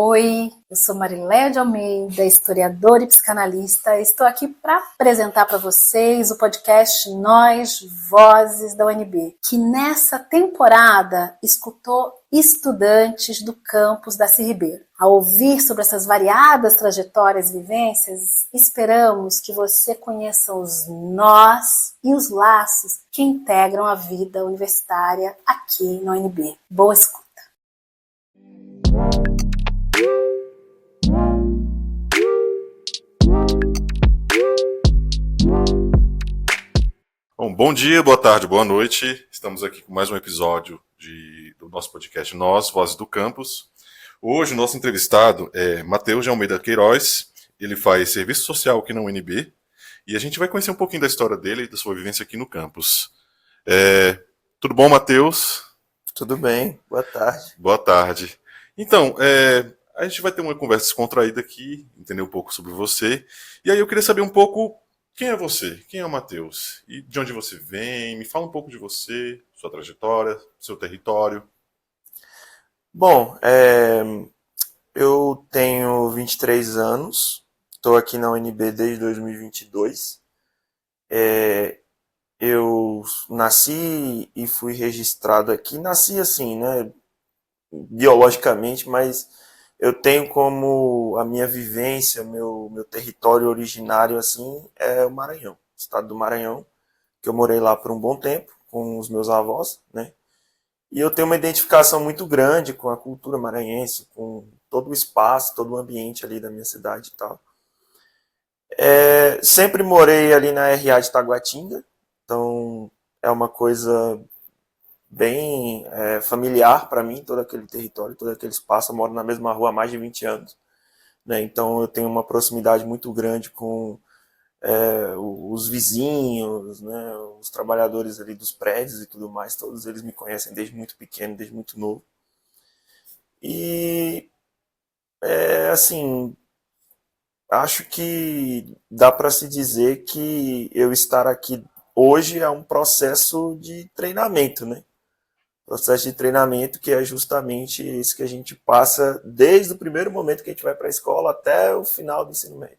Oi, eu sou Mariléia de Almeida, historiadora e psicanalista. Estou aqui para apresentar para vocês o podcast Nós, Vozes da UNB, que nessa temporada escutou estudantes do campus Darcy Ribeiro. Ao ouvir sobre essas variadas trajetórias e vivências, esperamos que você conheça os nós e os laços que integram a vida universitária aqui na UNB. Boa escuta! Bom dia, boa tarde, boa noite. Estamos aqui com mais um episódio do nosso podcast Nós, Vozes do Campus. Hoje o nosso entrevistado é Matheus de Almeida Queiroz. Ele faz serviço social aqui na UNB e a gente vai conhecer um pouquinho da história dele e da sua vivência aqui no campus. Tudo bom, Matheus? Tudo bem, boa tarde. Boa tarde. Então, a gente vai ter uma conversa descontraída aqui, entender um pouco sobre você. E aí eu queria saber um pouco quem é você, quem é o Matheus e de onde você vem. Me fala um pouco de você, sua trajetória, seu território. Bom, eu tenho 23 anos, estou aqui na UNB desde 2022. Eu nasci e fui registrado aqui, nasci assim, né, biologicamente, mas eu tenho como a minha vivência, meu território originário assim é o Maranhão, estado do Maranhão, que eu morei lá por um bom tempo com os meus avós, né? E eu tenho uma identificação muito grande com a cultura maranhense, com todo o espaço, todo o ambiente ali da minha cidade e tal. Sempre morei ali na RA de Taguatinga, então é uma coisa bem familiar para mim, todo aquele território, todo aquele espaço. Eu moro na mesma rua há mais de 20 anos, né? Então eu tenho uma proximidade muito grande com os vizinhos, né? Os trabalhadores ali dos prédios e tudo mais. Todos eles me conhecem desde muito pequeno, desde muito novo. E assim, acho que dá para se dizer que eu estar aqui hoje é um processo de treinamento, né? Processo de treinamento que é justamente isso que a gente passa desde o primeiro momento que a gente vai para a escola até o final do ensino médio.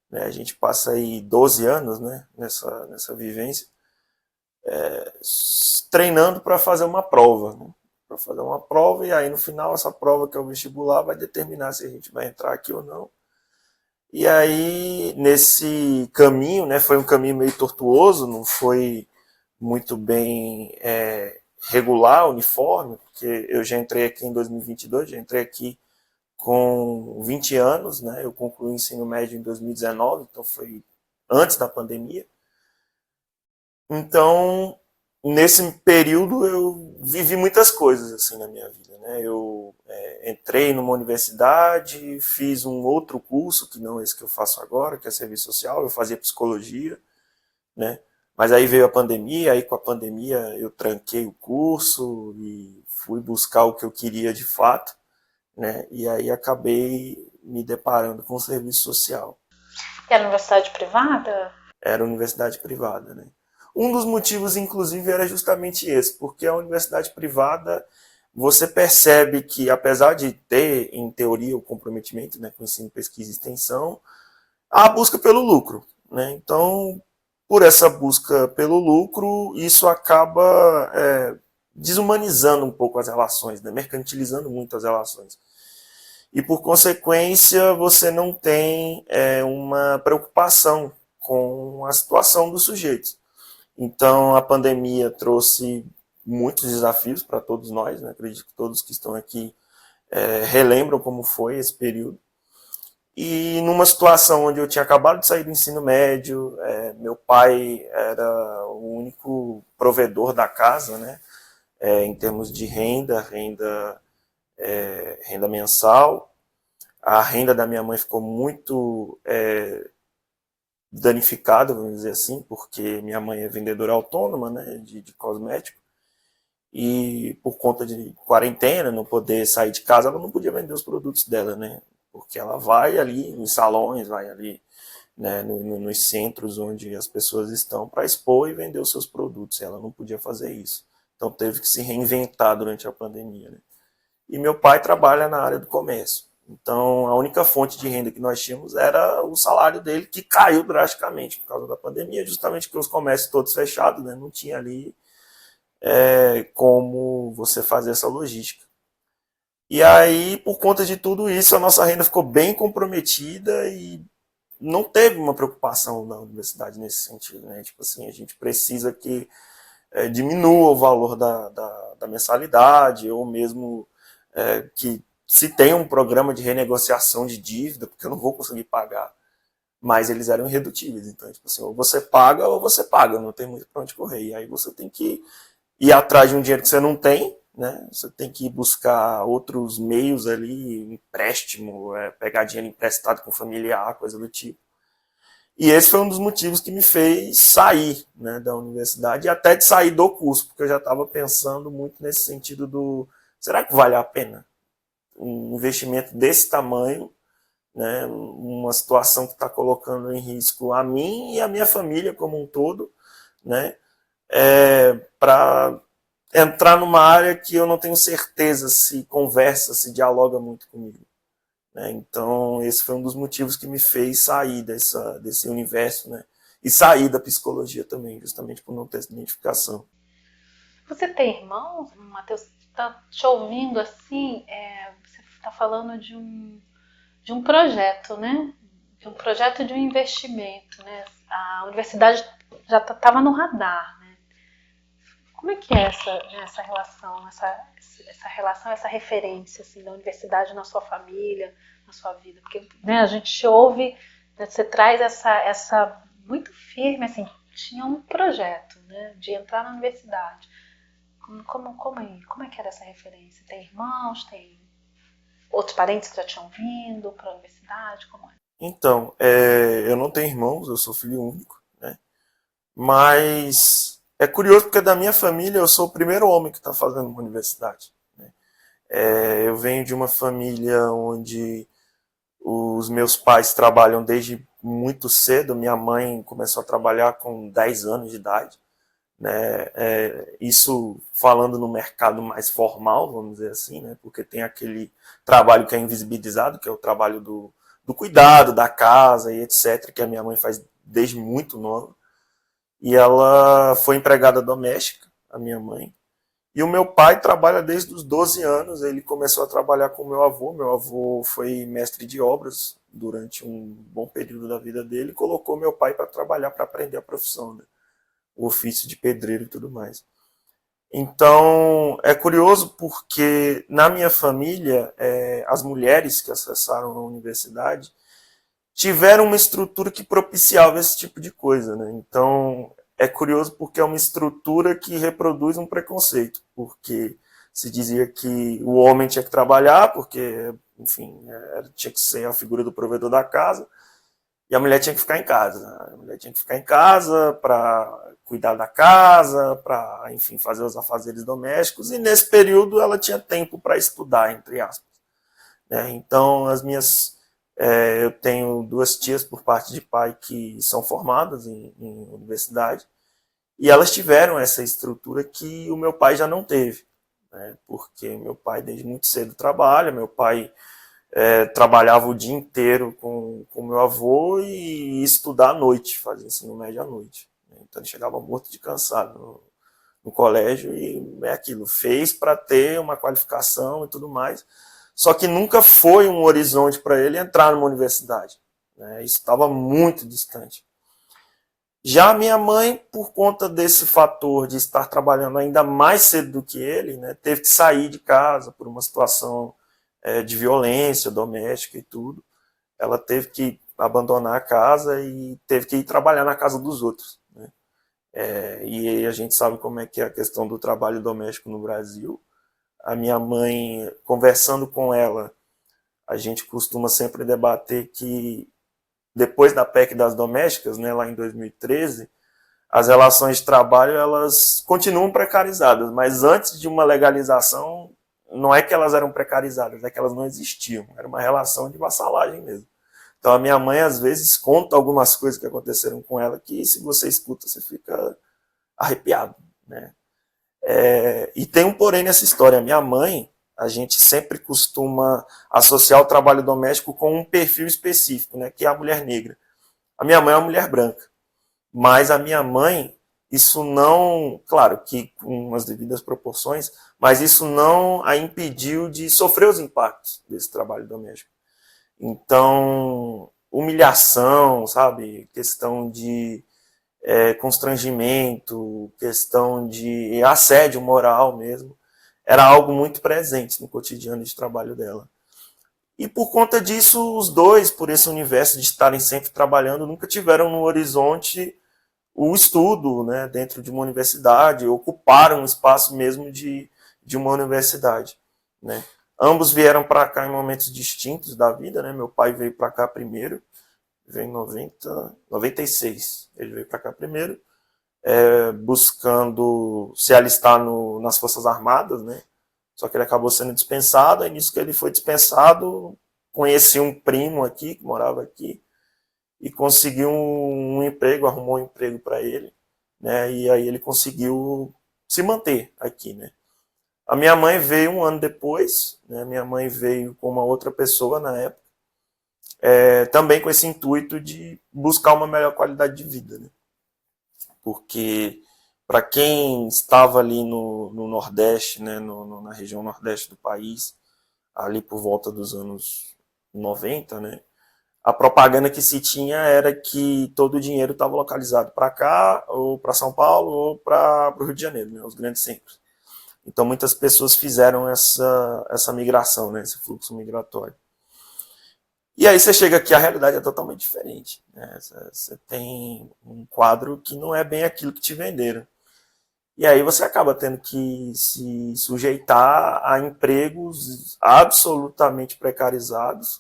A gente passa aí 12 anos, né, nessa vivência, treinando para fazer uma prova. Né? Para fazer uma prova, e aí no final essa prova, que é o vestibular, vai determinar se a gente vai entrar aqui ou não. E aí, nesse caminho, né, foi um caminho meio tortuoso, não foi muito bem regular, uniforme, porque eu já entrei aqui em 2022, já entrei aqui com 20 anos, né? Eu concluí o ensino médio em 2019, então foi antes da pandemia. Então, nesse período eu vivi muitas coisas assim na minha vida, né? Eu entrei numa universidade, fiz um outro curso, que não esse que eu faço agora, que é serviço social, eu fazia psicologia, né? Mas aí veio a pandemia, aí com a pandemia eu tranquei o curso e fui buscar o que eu queria de fato, né? E aí acabei me deparando com o serviço social. Era universidade privada? Era universidade privada, né? Um dos motivos, inclusive, era justamente esse, porque a universidade privada, você percebe que, apesar de ter, em teoria, o comprometimento, né, com ensino, pesquisa e extensão, há a busca pelo lucro, né? Então, por essa busca pelo lucro, isso acaba desumanizando um pouco as relações, né? Mercantilizando muito as relações. E, por consequência, você não tem uma preocupação com a situação dos sujeitos. Então, a pandemia trouxe muitos desafios para todos nós, né? Acredito que todos que estão aqui relembram como foi esse período. E numa situação onde eu tinha acabado de sair do ensino médio, meu pai era o único provedor da casa, né? Em termos de renda mensal. A renda da minha mãe ficou muito danificada, vamos dizer assim, porque minha mãe é vendedora autônoma, né, de cosmético, e por conta de quarentena, não poder sair de casa, ela não podia vender os produtos dela, né? Porque ela vai ali em salões, vai ali, né, nos centros onde as pessoas estão para expor e vender os seus produtos. Ela não podia fazer isso. Então teve que se reinventar durante a pandemia, né? E meu pai trabalha na área do comércio. Então, a única fonte de renda que nós tínhamos era o salário dele, que caiu drasticamente por causa da pandemia, justamente porque os comércios todos fechados, né? Não tinha ali como você fazer essa logística. E aí, por conta de tudo isso, a nossa renda ficou bem comprometida e não teve uma preocupação na universidade nesse sentido, né? Tipo assim, a gente precisa que diminua o valor da mensalidade, ou mesmo que se tenha um programa de renegociação de dívida, porque eu não vou conseguir pagar, mas eles eram irredutíveis. Então, tipo assim, ou você paga, não tem muito para onde correr. E aí você tem que ir atrás de um dinheiro que você não tem, né? Você tem que buscar outros meios ali, empréstimo, pegar dinheiro emprestado com familiar, coisa do tipo. E esse foi um dos motivos que me fez sair, né, da universidade, e até de sair do curso, porque eu já estava pensando muito nesse sentido do, será que vale a pena um investimento desse tamanho, né, uma situação que está colocando em risco a mim e a minha família como um todo, né, para entrar numa área que eu não tenho certeza se conversa, se dialoga muito comigo. Então, esse foi um dos motivos que me fez sair desse universo, né? E sair da psicologia também, justamente por não ter essa identificação. Você tem irmãos, Matheus? Está te ouvindo assim, você está falando de um projeto, né? De um projeto de um investimento, né? A universidade já estava no radar, né? Como é que é essa relação, essa referência assim, da universidade na sua família, na sua vida? Porque, né, a gente ouve, né, você traz essa muito firme, assim, tinha um projeto, né, de entrar na universidade. Como é que era essa referência? Tem irmãos, tem outros parentes que já tinham vindo para a universidade? Como é? Então, eu não tenho irmãos, eu sou filho único, né? Mas é curioso porque da minha família eu sou o primeiro homem que está fazendo uma universidade, né? Eu venho de uma família onde os meus pais trabalham desde muito cedo. Minha mãe começou a trabalhar com 10 anos de idade, né? Isso falando no mercado mais formal, vamos dizer assim, né? Porque tem aquele trabalho que é invisibilizado, que é o trabalho do cuidado da casa e etc., que a minha mãe faz desde muito nova. E ela foi empregada doméstica, a minha mãe. E o meu pai trabalha desde os 12 anos, ele começou a trabalhar com o meu avô. Meu avô foi mestre de obras durante um bom período da vida dele, e colocou meu pai para trabalhar, para aprender a profissão, né? O ofício de pedreiro e tudo mais. Então, é curioso porque na minha família, as mulheres que acessaram a universidade tiveram uma estrutura que propiciava esse tipo de coisa, né? Então, é curioso porque é uma estrutura que reproduz um preconceito, porque se dizia que o homem tinha que trabalhar, porque, enfim, tinha que ser a figura do provedor da casa, e a mulher tinha que ficar em casa. A mulher tinha que ficar em casa para cuidar da casa, para, enfim, fazer os afazeres domésticos, e nesse período ela tinha tempo para estudar, entre aspas, né? Então, eu tenho duas tias por parte de pai que são formadas em universidade, e elas tiveram essa estrutura que o meu pai já não teve, né? Porque meu pai desde muito cedo trabalha, meu pai trabalhava o dia inteiro com meu avô e ia estudar à noite, fazia ensino médio à noite. Então ele chegava morto de cansado no colégio, e é aquilo, fez para ter uma qualificação e tudo mais, só que nunca foi um horizonte para ele entrar numa universidade, né? Isso estava muito distante. Já a minha mãe, por conta desse fator de estar trabalhando ainda mais cedo do que ele, né, teve que sair de casa por uma situação de violência doméstica e tudo. Ela teve que abandonar a casa e teve que ir trabalhar na casa dos outros, né? E a gente sabe como é que é a questão do trabalho doméstico no Brasil. A minha mãe, conversando com ela, a gente costuma sempre debater que depois da PEC das domésticas, né, lá em 2013, as relações de trabalho elas continuam precarizadas, mas antes de uma legalização, não é que elas eram precarizadas, é que elas não existiam. Era uma relação de vassalagem mesmo. Então a minha mãe às vezes conta algumas coisas que aconteceram com ela que se você escuta você fica arrepiado, né? E tem um porém nessa história. A minha mãe, a gente sempre costuma associar o trabalho doméstico com um perfil específico, né, que é a mulher negra. A minha mãe é uma mulher branca, mas a minha mãe, isso não, claro que com as devidas proporções, mas isso não a impediu de sofrer os impactos desse trabalho doméstico. Então, humilhação, sabe, questão de constrangimento, questão de assédio moral mesmo, era algo muito presente no cotidiano de trabalho dela. E por conta disso, os dois, por esse universo de estarem sempre trabalhando, nunca tiveram no horizonte o estudo, né, dentro de uma universidade, ocuparam um espaço mesmo de uma universidade, né. Ambos vieram para cá em momentos distintos da vida, né. Meu pai veio para cá primeiro, veio em 96, ele veio para cá primeiro, buscando se alistar nas Forças Armadas, né? Só que ele acabou sendo dispensado, aí nisso que ele foi dispensado, conheci um primo aqui, que morava aqui, e conseguiu um emprego, arrumou um emprego para ele, né? E aí ele conseguiu se manter aqui, né? A minha mãe veio um ano depois, né? Minha mãe veio com uma outra pessoa na época, também com esse intuito de buscar uma melhor qualidade de vida, né? Porque para quem estava ali no Nordeste, né, na região Nordeste do país, ali por volta dos anos 90, né, a propaganda que se tinha era que todo o dinheiro estava localizado para cá, ou para São Paulo, ou para o Rio de Janeiro, né, os grandes centros. Então muitas pessoas fizeram essa migração, né, esse fluxo migratório. E aí você chega aqui, a realidade é totalmente diferente, né? Você tem um quadro que não é bem aquilo que te venderam. E aí você acaba tendo que se sujeitar a empregos absolutamente precarizados,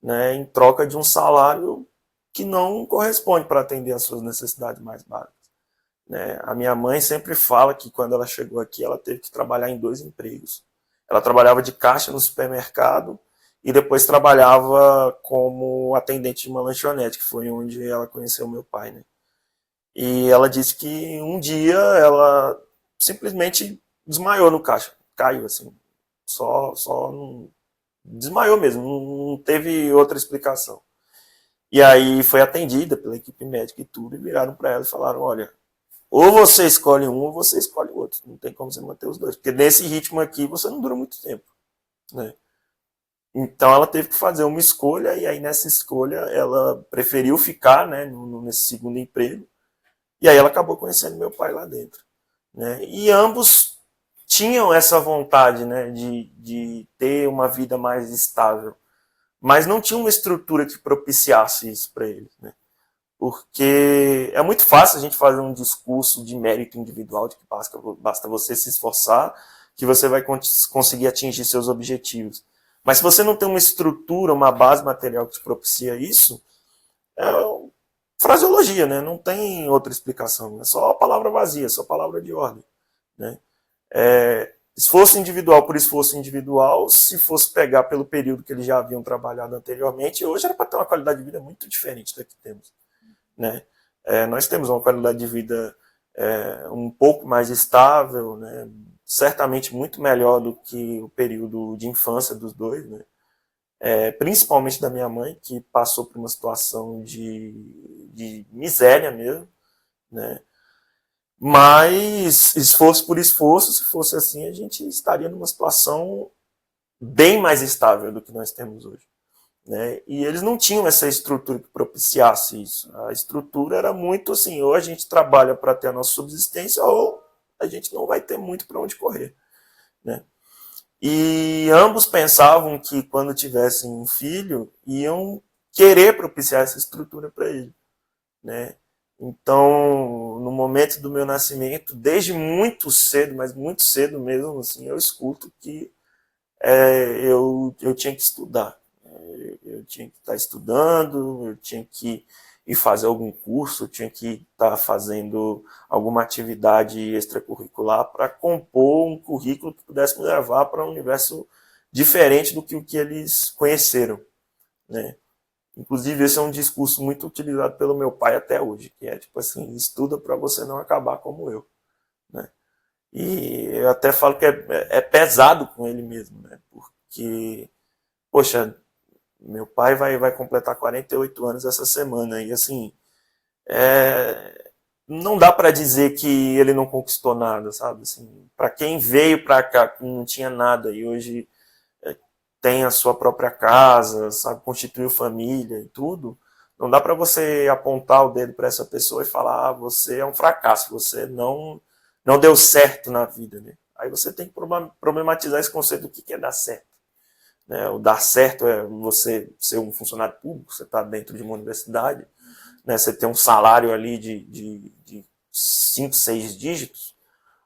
né, em troca de um salário que não corresponde para atender às suas necessidades mais básicas, né? A minha mãe sempre fala que quando ela chegou aqui, ela teve que trabalhar em 2 empregos. Ela trabalhava de caixa no supermercado e depois trabalhava como atendente de uma lanchonete, que foi onde ela conheceu meu pai, né? E ela disse que um dia ela simplesmente desmaiou no caixa, caiu assim, só não, desmaiou mesmo, não teve outra explicação. E aí foi atendida pela equipe médica e tudo, e viraram para ela e falaram, olha, ou você escolhe um ou você escolhe o outro, não tem como você manter os dois, porque nesse ritmo aqui você não dura muito tempo, né? Então ela teve que fazer uma escolha, e aí nessa escolha ela preferiu ficar, né, nesse segundo emprego, e aí ela acabou conhecendo meu pai lá dentro, né? E ambos tinham essa vontade, né, de ter uma vida mais estável, mas não tinha uma estrutura que propiciasse isso para eles, né? Porque é muito fácil a gente fazer um discurso de mérito individual, de que basta você se esforçar, que você vai conseguir atingir seus objetivos. Mas se você não tem uma estrutura, uma base material que te propicia isso, é fraseologia, né? Não tem outra explicação. É só palavra vazia, só palavra de ordem, né? Esforço individual por esforço individual, se fosse pegar pelo período que eles já haviam trabalhado anteriormente, hoje era para ter uma qualidade de vida muito diferente da que temos, né? Nós temos uma qualidade de vida um pouco mais estável, né? Certamente muito melhor do que o período de infância dos dois, né? Principalmente da minha mãe, que passou por uma situação de miséria mesmo, né? Mas esforço por esforço, se fosse assim, a gente estaria numa situação bem mais estável do que nós temos hoje, né? E eles não tinham essa estrutura que propiciasse isso. A estrutura era muito assim, ou a gente trabalha para ter a nossa subsistência, ou a gente não vai ter muito para onde correr, né? E ambos pensavam que quando tivessem um filho, iam querer propiciar essa estrutura para ele, né? Então, no momento do meu nascimento, desde muito cedo, mas muito cedo mesmo, assim, eu escuto que eu tinha que estudar. Eu tinha que estar estudando, eu tinha que ir fazer algum curso, eu tinha que estar fazendo alguma atividade extracurricular para compor um currículo que pudesse me levar para um universo diferente do que o que eles conheceram, né? Inclusive, esse é um discurso muito utilizado pelo meu pai até hoje, que é tipo assim, estuda para você não acabar como eu, né? E eu até falo que é pesado com ele mesmo, né? Porque, poxa, meu pai vai completar 48 anos essa semana. E assim, não dá para dizer que ele não conquistou nada, sabe? Assim, para quem veio para cá não tinha nada e hoje tem a sua própria casa, sabe, constituiu família e tudo, não dá para você apontar o dedo para essa pessoa e falar, você é um fracasso, você não deu certo na vida, né? Aí você tem que problematizar esse conceito do que é dar certo. Né? O dar certo é você ser um funcionário público, você está dentro de uma universidade, né? Você tem um salário ali de 5, 6 dígitos,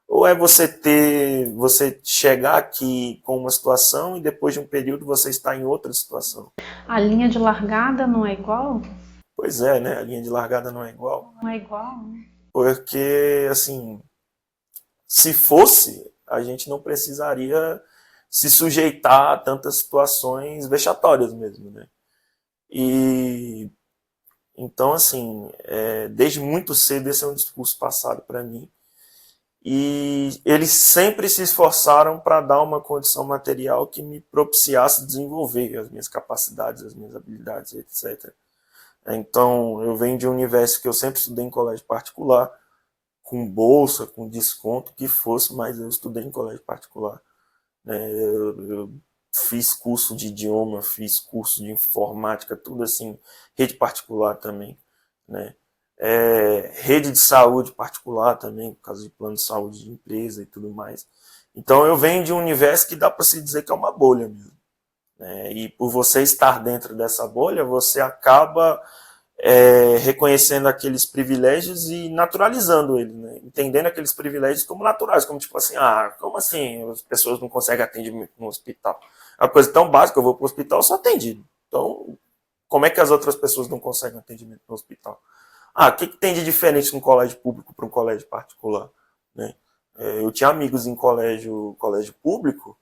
ou é você chegar aqui com uma situação e depois de um período você está em outra situação. A linha de largada não é igual? Pois é, né? A linha de largada não é igual. Não é igual. Porque, assim, se fosse, a gente não precisaria se sujeitar a tantas situações vexatórias mesmo, né? E então, assim, desde muito cedo esse é um discurso passado para mim. E eles sempre se esforçaram para dar uma condição material que me propiciasse desenvolver as minhas capacidades, as minhas habilidades, etc. Então, eu venho de um universo que eu sempre estudei em colégio particular, com bolsa, com desconto, que fosse, mas eu estudei em colégio particular. Eu fiz curso de idioma, fiz curso de informática, tudo assim, rede particular também, né? Rede de saúde particular também, por causa de plano de saúde de empresa e tudo mais. Então eu venho de um universo que dá para se dizer que é uma bolha mesmo. Né? E por você estar dentro dessa bolha, você acaba reconhecendo aqueles privilégios e naturalizando eles, né? Entendendo aqueles privilégios como naturais, como tipo assim, como assim as pessoas não conseguem atendimento no hospital? É uma coisa tão básica, eu vou para o hospital, eu sou atendido. Então, como é que as outras pessoas não conseguem atendimento no hospital? O que tem de diferente num colégio público para um colégio particular? Né? Eu tinha amigos em colégio público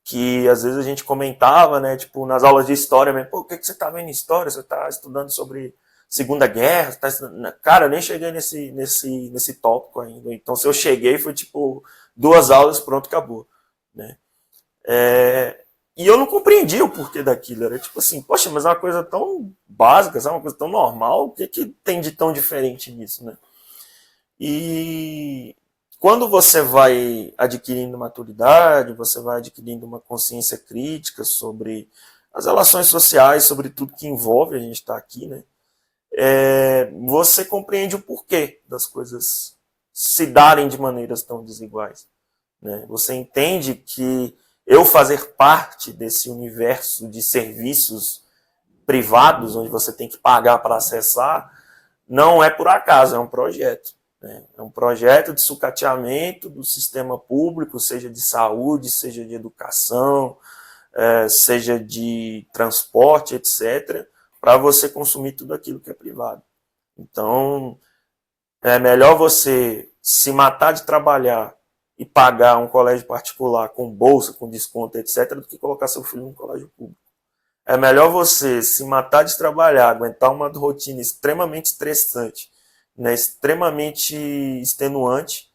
que às vezes a gente comentava, né, tipo, nas aulas de história mesmo, o que você está vendo em história? Você está estudando sobre Segunda Guerra? Cara, eu nem cheguei nesse tópico ainda. Então, se eu cheguei, foi tipo 2 aulas, pronto, acabou. Né? E eu não compreendia o porquê daquilo. Era tipo assim, poxa, mas é uma coisa tão básica, sabe? Uma coisa tão normal, o que tem de tão diferente nisso, né? E quando você vai adquirindo maturidade, você vai adquirindo uma consciência crítica sobre as relações sociais, sobre tudo que envolve a gente estar aqui, né? Você compreende o porquê das coisas se darem de maneiras tão desiguais. Né? Você entende que eu fazer parte desse universo de serviços privados, onde você tem que pagar para acessar, não é por acaso, é um projeto. Né? É um projeto de sucateamento do sistema público, seja de saúde, seja de educação, seja de transporte, etc., para você consumir tudo aquilo que é privado. Então, é melhor você se matar de trabalhar e pagar um colégio particular com bolsa, com desconto, etc., do que colocar seu filho num colégio público. É melhor você se matar de trabalhar, aguentar uma rotina extremamente estressante, né, extremamente extenuante,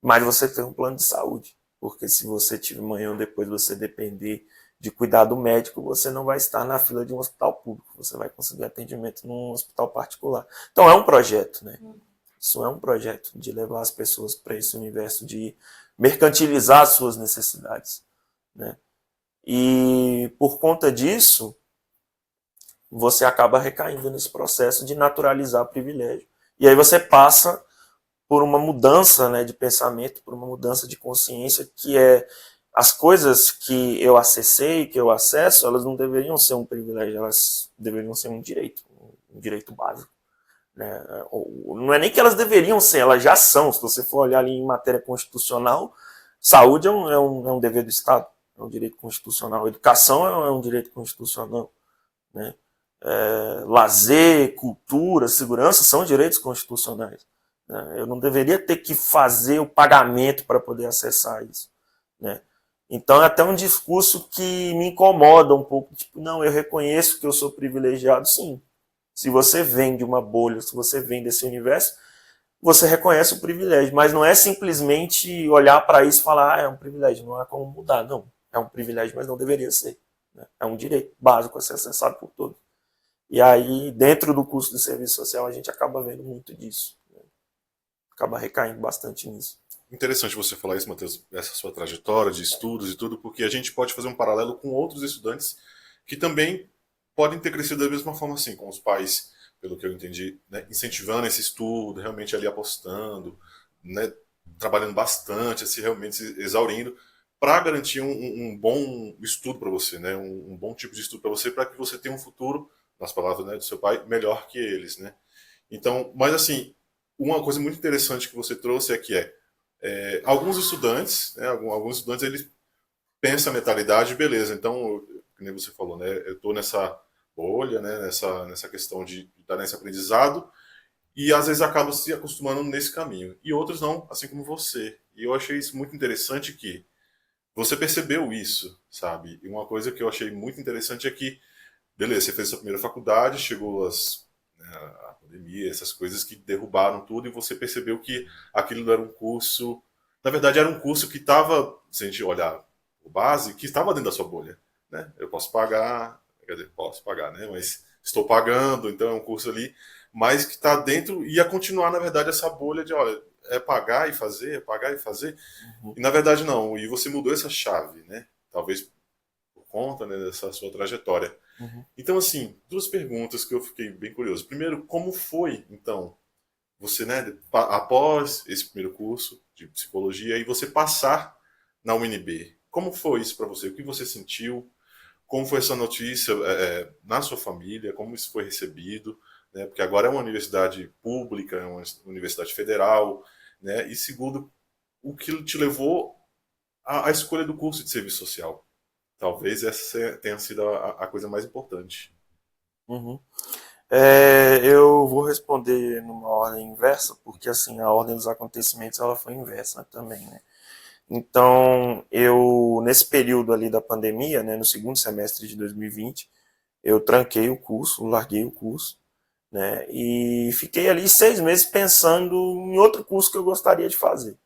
mas você ter um plano de saúde. Porque se você tiver amanhã ou depois você depender de cuidado médico, você não vai estar na fila de um hospital público, você vai conseguir atendimento num hospital particular. Então é um projeto, né? Isso é um projeto de levar as pessoas para esse universo de mercantilizar as suas necessidades, né? E por conta disso, você acaba recaindo nesse processo de naturalizar privilégio. E aí você passa por uma mudança, né, de pensamento, por uma mudança de consciência, que as coisas que eu acessei, que eu acesso, elas não deveriam ser um privilégio, elas deveriam ser um direito básico. Né? Não é nem que elas deveriam ser, elas já são. Se você for olhar ali em matéria constitucional, saúde é um dever do Estado, é um direito constitucional. Educação é um direito constitucional. Né? Lazer, cultura, segurança são direitos constitucionais. Né? Eu não deveria ter que fazer o pagamento para poder acessar isso. Né? Então é até um discurso que me incomoda um pouco. Tipo, não, eu reconheço que eu sou privilegiado, sim. Se você vem de uma bolha, se você vem desse universo, você reconhece o privilégio, mas não é simplesmente olhar para isso e falar, é um privilégio, não há como mudar, não. É um privilégio, mas não deveria ser. Né? É um direito básico a ser acessado por todos. E aí, dentro do curso de serviço social, a gente acaba vendo muito disso. Né? Acaba recaindo bastante nisso. Interessante você falar isso, Matheus, essa sua trajetória de estudos e tudo, porque a gente pode fazer um paralelo com outros estudantes que também podem ter crescido da mesma forma assim, com os pais, pelo que eu entendi, né, incentivando esse estudo, realmente ali apostando, né, trabalhando bastante, assim, realmente se exaurindo, para garantir um bom estudo para você, né, um bom tipo de estudo para você, para que você tenha um futuro, nas palavras, né, do seu pai, melhor que eles, né. Então, mas assim, uma coisa muito interessante que você trouxe alguns estudantes, né, alguns estudantes eles pensam a mentalidade, beleza, então, como você falou, né, eu estou nessa bolha, né, nessa questão de estar nesse aprendizado, e às vezes acabam se acostumando nesse caminho. E outros não, assim como você. E eu achei isso muito interessante que você percebeu isso, sabe? E uma coisa que eu achei muito interessante é que, beleza, você fez a sua primeira faculdade, chegou né, a pandemia, essas coisas que derrubaram tudo, e você percebeu que aquilo era um curso. Na verdade, era um curso que estava, se a gente olhar o base, que estava dentro da sua bolha. Né? Eu posso pagar, quer dizer, posso pagar, né? Mas estou pagando, então é um curso ali, mas que está dentro, ia continuar, na verdade, essa bolha de, olha, é pagar e fazer, é pagar e fazer. Uhum. E na verdade não, e você mudou essa chave, né? Talvez por conta, né, dessa sua trajetória. Uhum. Então, assim, duas perguntas que eu fiquei bem curioso. Primeiro, como foi, então, você, né, após esse primeiro curso de psicologia, e você passar na UNB? Como foi isso para você? O que você sentiu? Como foi essa notícia na sua família? Como isso foi recebido? Né? Porque agora é uma universidade pública, é uma universidade federal, né? E segundo, o que te levou à escolha do curso de serviço social? Talvez essa tenha sido a coisa mais importante. Uhum. Eu vou responder numa ordem inversa, porque assim, a ordem dos acontecimentos ela foi inversa também, né? Então, eu, nesse período ali da pandemia, né, no segundo semestre de 2020, eu tranquei o curso, larguei o curso, né, e fiquei ali 6 meses pensando em outro curso que eu gostaria de fazer.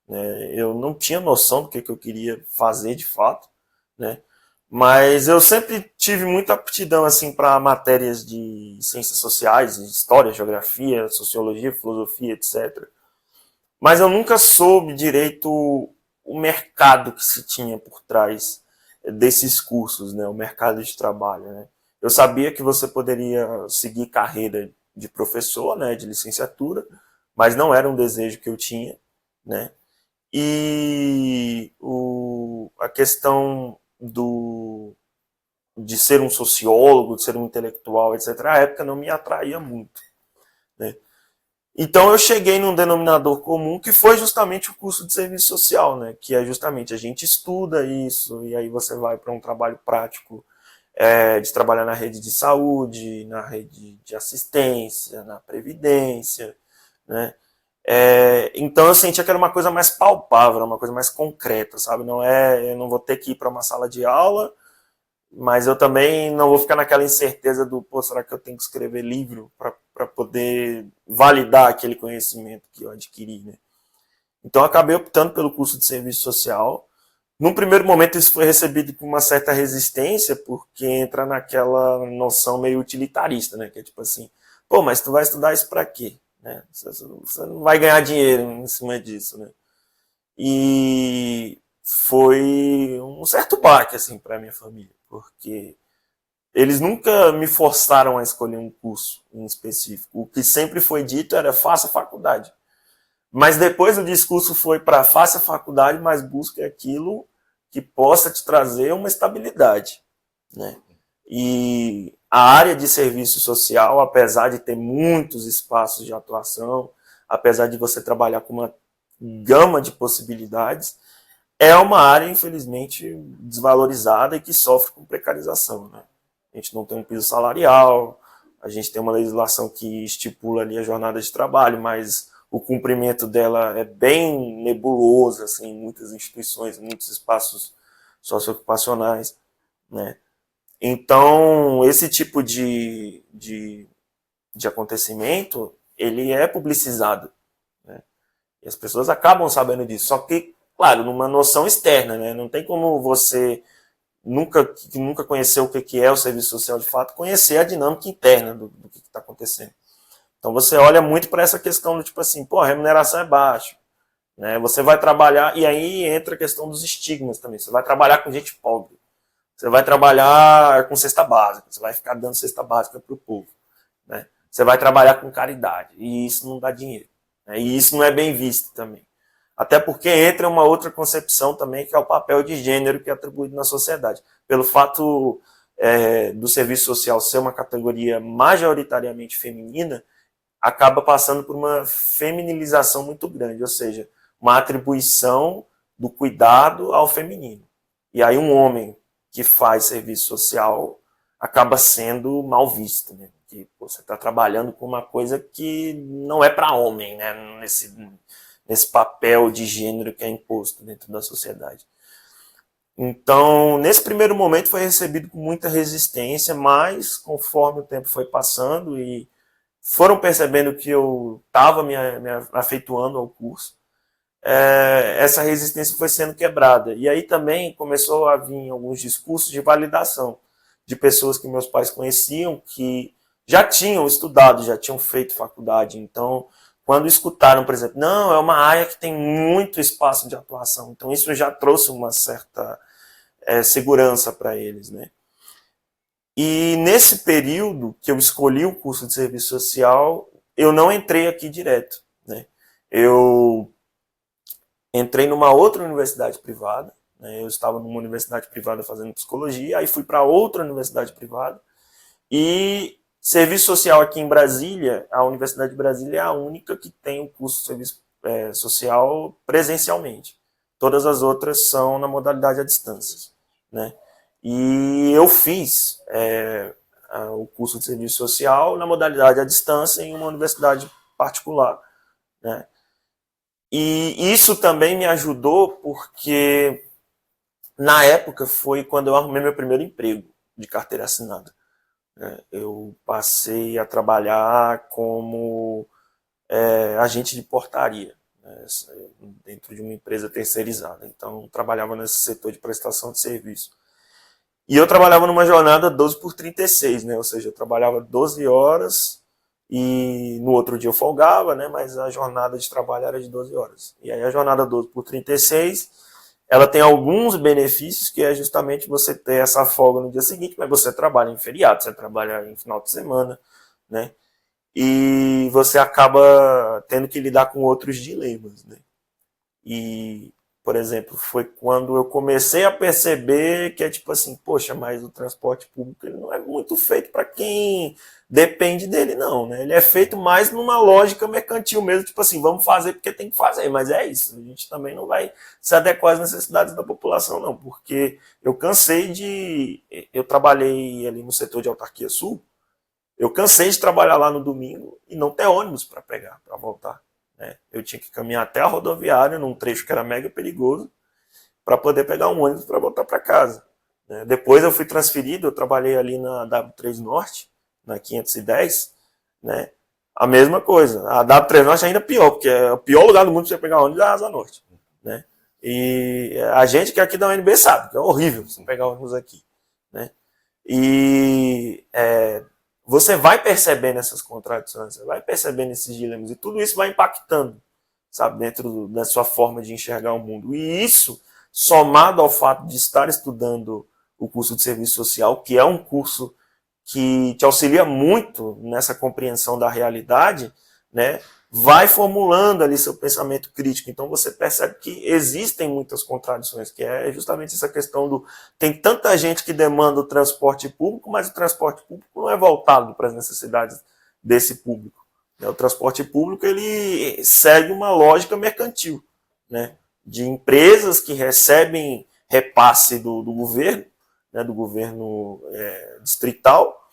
Né? Eu não tinha noção do que eu queria fazer de fato, né? Mas eu sempre tive muita aptidão assim para matérias de ciências sociais, história, geografia, sociologia, filosofia, etc. Mas eu nunca soube direito o mercado que se tinha por trás desses cursos, né? O mercado de trabalho, né? Eu sabia que você poderia seguir carreira de professor, né? De licenciatura, mas não era um desejo que eu tinha, né? E a questão de ser um sociólogo, de ser um intelectual, etc., à época não me atraía muito. Né? Então eu cheguei num denominador comum que foi justamente o curso de serviço social, né? Que é justamente a gente estuda isso e aí você vai para um trabalho prático de trabalhar na rede de saúde, na rede de assistência, na previdência, né? Então eu sentia que era uma coisa mais palpável, uma coisa mais concreta, sabe? Eu não vou ter que ir para uma sala de aula, mas eu também não vou ficar naquela incerteza do, pô, será que eu tenho que escrever livro para poder validar aquele conhecimento que eu adquiri, né? Então eu acabei optando pelo curso de serviço social. Num primeiro momento isso foi recebido com uma certa resistência, porque entra naquela noção meio utilitarista, né? Que é tipo assim, pô, mas tu vai estudar isso para quê? Né? Você não vai ganhar dinheiro em cima disso, né? E foi um certo baque assim para minha família, porque eles nunca me forçaram a escolher um curso em específico. O que sempre foi dito era faça faculdade. Mas depois o discurso foi para faça faculdade, mas busque aquilo que possa te trazer uma estabilidade, né? E a área de serviço social, apesar de ter muitos espaços de atuação, apesar de você trabalhar com uma gama de possibilidades, é uma área, infelizmente, desvalorizada e que sofre com precarização, né? A gente não tem um piso salarial, a gente tem uma legislação que estipula ali a jornada de trabalho, mas o cumprimento dela é bem nebuloso, assim, em muitas instituições, em muitos espaços socioocupacionais, né? Então, esse tipo de acontecimento, ele é publicizado, E as pessoas acabam sabendo disso. Só que, claro, numa noção externa, né? Não tem como você que nunca conheceu o que é o serviço social de fato, conhecer a dinâmica interna do que está acontecendo. Então você olha muito para essa questão do tipo assim, pô, a remuneração é baixa, né? Você vai trabalhar, e aí entra a questão dos estigmas também. Você vai trabalhar com gente pobre, você vai trabalhar com cesta básica, você vai ficar dando cesta básica para o povo, né? Você vai trabalhar com caridade, e isso não dá dinheiro, né? E isso não é bem visto também. Até porque entra uma outra concepção também, que é o papel de gênero que é atribuído na sociedade. Pelo fato do serviço social ser uma categoria majoritariamente feminina, acaba passando por uma feminilização muito grande, ou seja, uma atribuição do cuidado ao feminino. E aí um homem que faz serviço social acaba sendo mal visto, né? Que você está trabalhando com uma coisa que não é para homem, né? Nesse papel de gênero que é imposto dentro da sociedade. Então, nesse primeiro momento foi recebido com muita resistência, mas conforme o tempo foi passando e foram percebendo que eu estava me afeiçoando ao curso, essa resistência foi sendo quebrada. E aí também começou a vir alguns discursos de validação de pessoas que meus pais conheciam, que já tinham estudado, já tinham feito faculdade. Então, quando escutaram, por exemplo, não, é uma área que tem muito espaço de atuação. Então, isso já trouxe uma certa segurança para eles, né? E nesse período que eu escolhi o curso de serviço social, eu não entrei aqui direto, né? Eu entrei numa outra universidade privada, né? Eu estava numa universidade privada fazendo psicologia, aí fui para outra universidade privada, e serviço social aqui em Brasília, a Universidade de Brasília é a única que tem o curso de serviço social presencialmente. Todas as outras são na modalidade à distância, né? E eu fiz o curso de serviço social na modalidade à distância em uma universidade particular, né? E isso também me ajudou porque na época foi quando eu arrumei meu primeiro emprego de carteira assinada. Eu passei a trabalhar como agente de portaria, né, dentro de uma empresa terceirizada. Então, trabalhava nesse setor de prestação de serviço. E eu trabalhava numa jornada 12x36, né? Ou seja, eu trabalhava 12 horas e no outro dia eu folgava, né? Mas a jornada de trabalho era de 12 horas. E aí a jornada 12x36, ela tem alguns benefícios, que é justamente você ter essa folga no dia seguinte, mas você trabalha em feriado, você trabalha em final de semana, né? E você acaba tendo que lidar com outros dilemas, né? E, por exemplo, foi quando eu comecei a perceber que é tipo assim, poxa, mas o transporte público ele não é muito feito para quem depende dele, não, né? Ele é feito mais numa lógica mercantil mesmo, tipo assim, vamos fazer porque tem que fazer, mas é isso, a gente também não vai se adequar às necessidades da população, não, porque eu trabalhei ali no setor de autarquia sul, eu cansei de trabalhar lá no domingo e não ter ônibus para pegar, para voltar, né? Eu tinha que caminhar até a rodoviária, num trecho que era mega perigoso, para poder pegar um ônibus para voltar para casa, né? Depois eu fui transferido, eu trabalhei ali na W3 Norte, na 510, né? A mesma coisa. A W3 Norte é ainda pior, porque é o pior lugar do mundo para você pegar ônibus é a Asa Norte, né? E a gente que é aqui da UNB sabe que é horrível você pegar ônibus aqui, né? E você vai percebendo essas contradições, você vai percebendo esses dilemas, e tudo isso vai impactando, sabe, dentro da sua forma de enxergar o mundo. E isso, somado ao fato de estar estudando o curso de serviço social, que é um curso que te auxilia muito nessa compreensão da realidade, né, vai formulando ali seu pensamento crítico. Então você percebe que existem muitas contradições, que é justamente essa questão do... Tem tanta gente que demanda o transporte público, mas o transporte público não é voltado para as necessidades desse público. O transporte público ele segue uma lógica mercantil, né, de empresas que recebem repasse do governo, né, do governo distrital,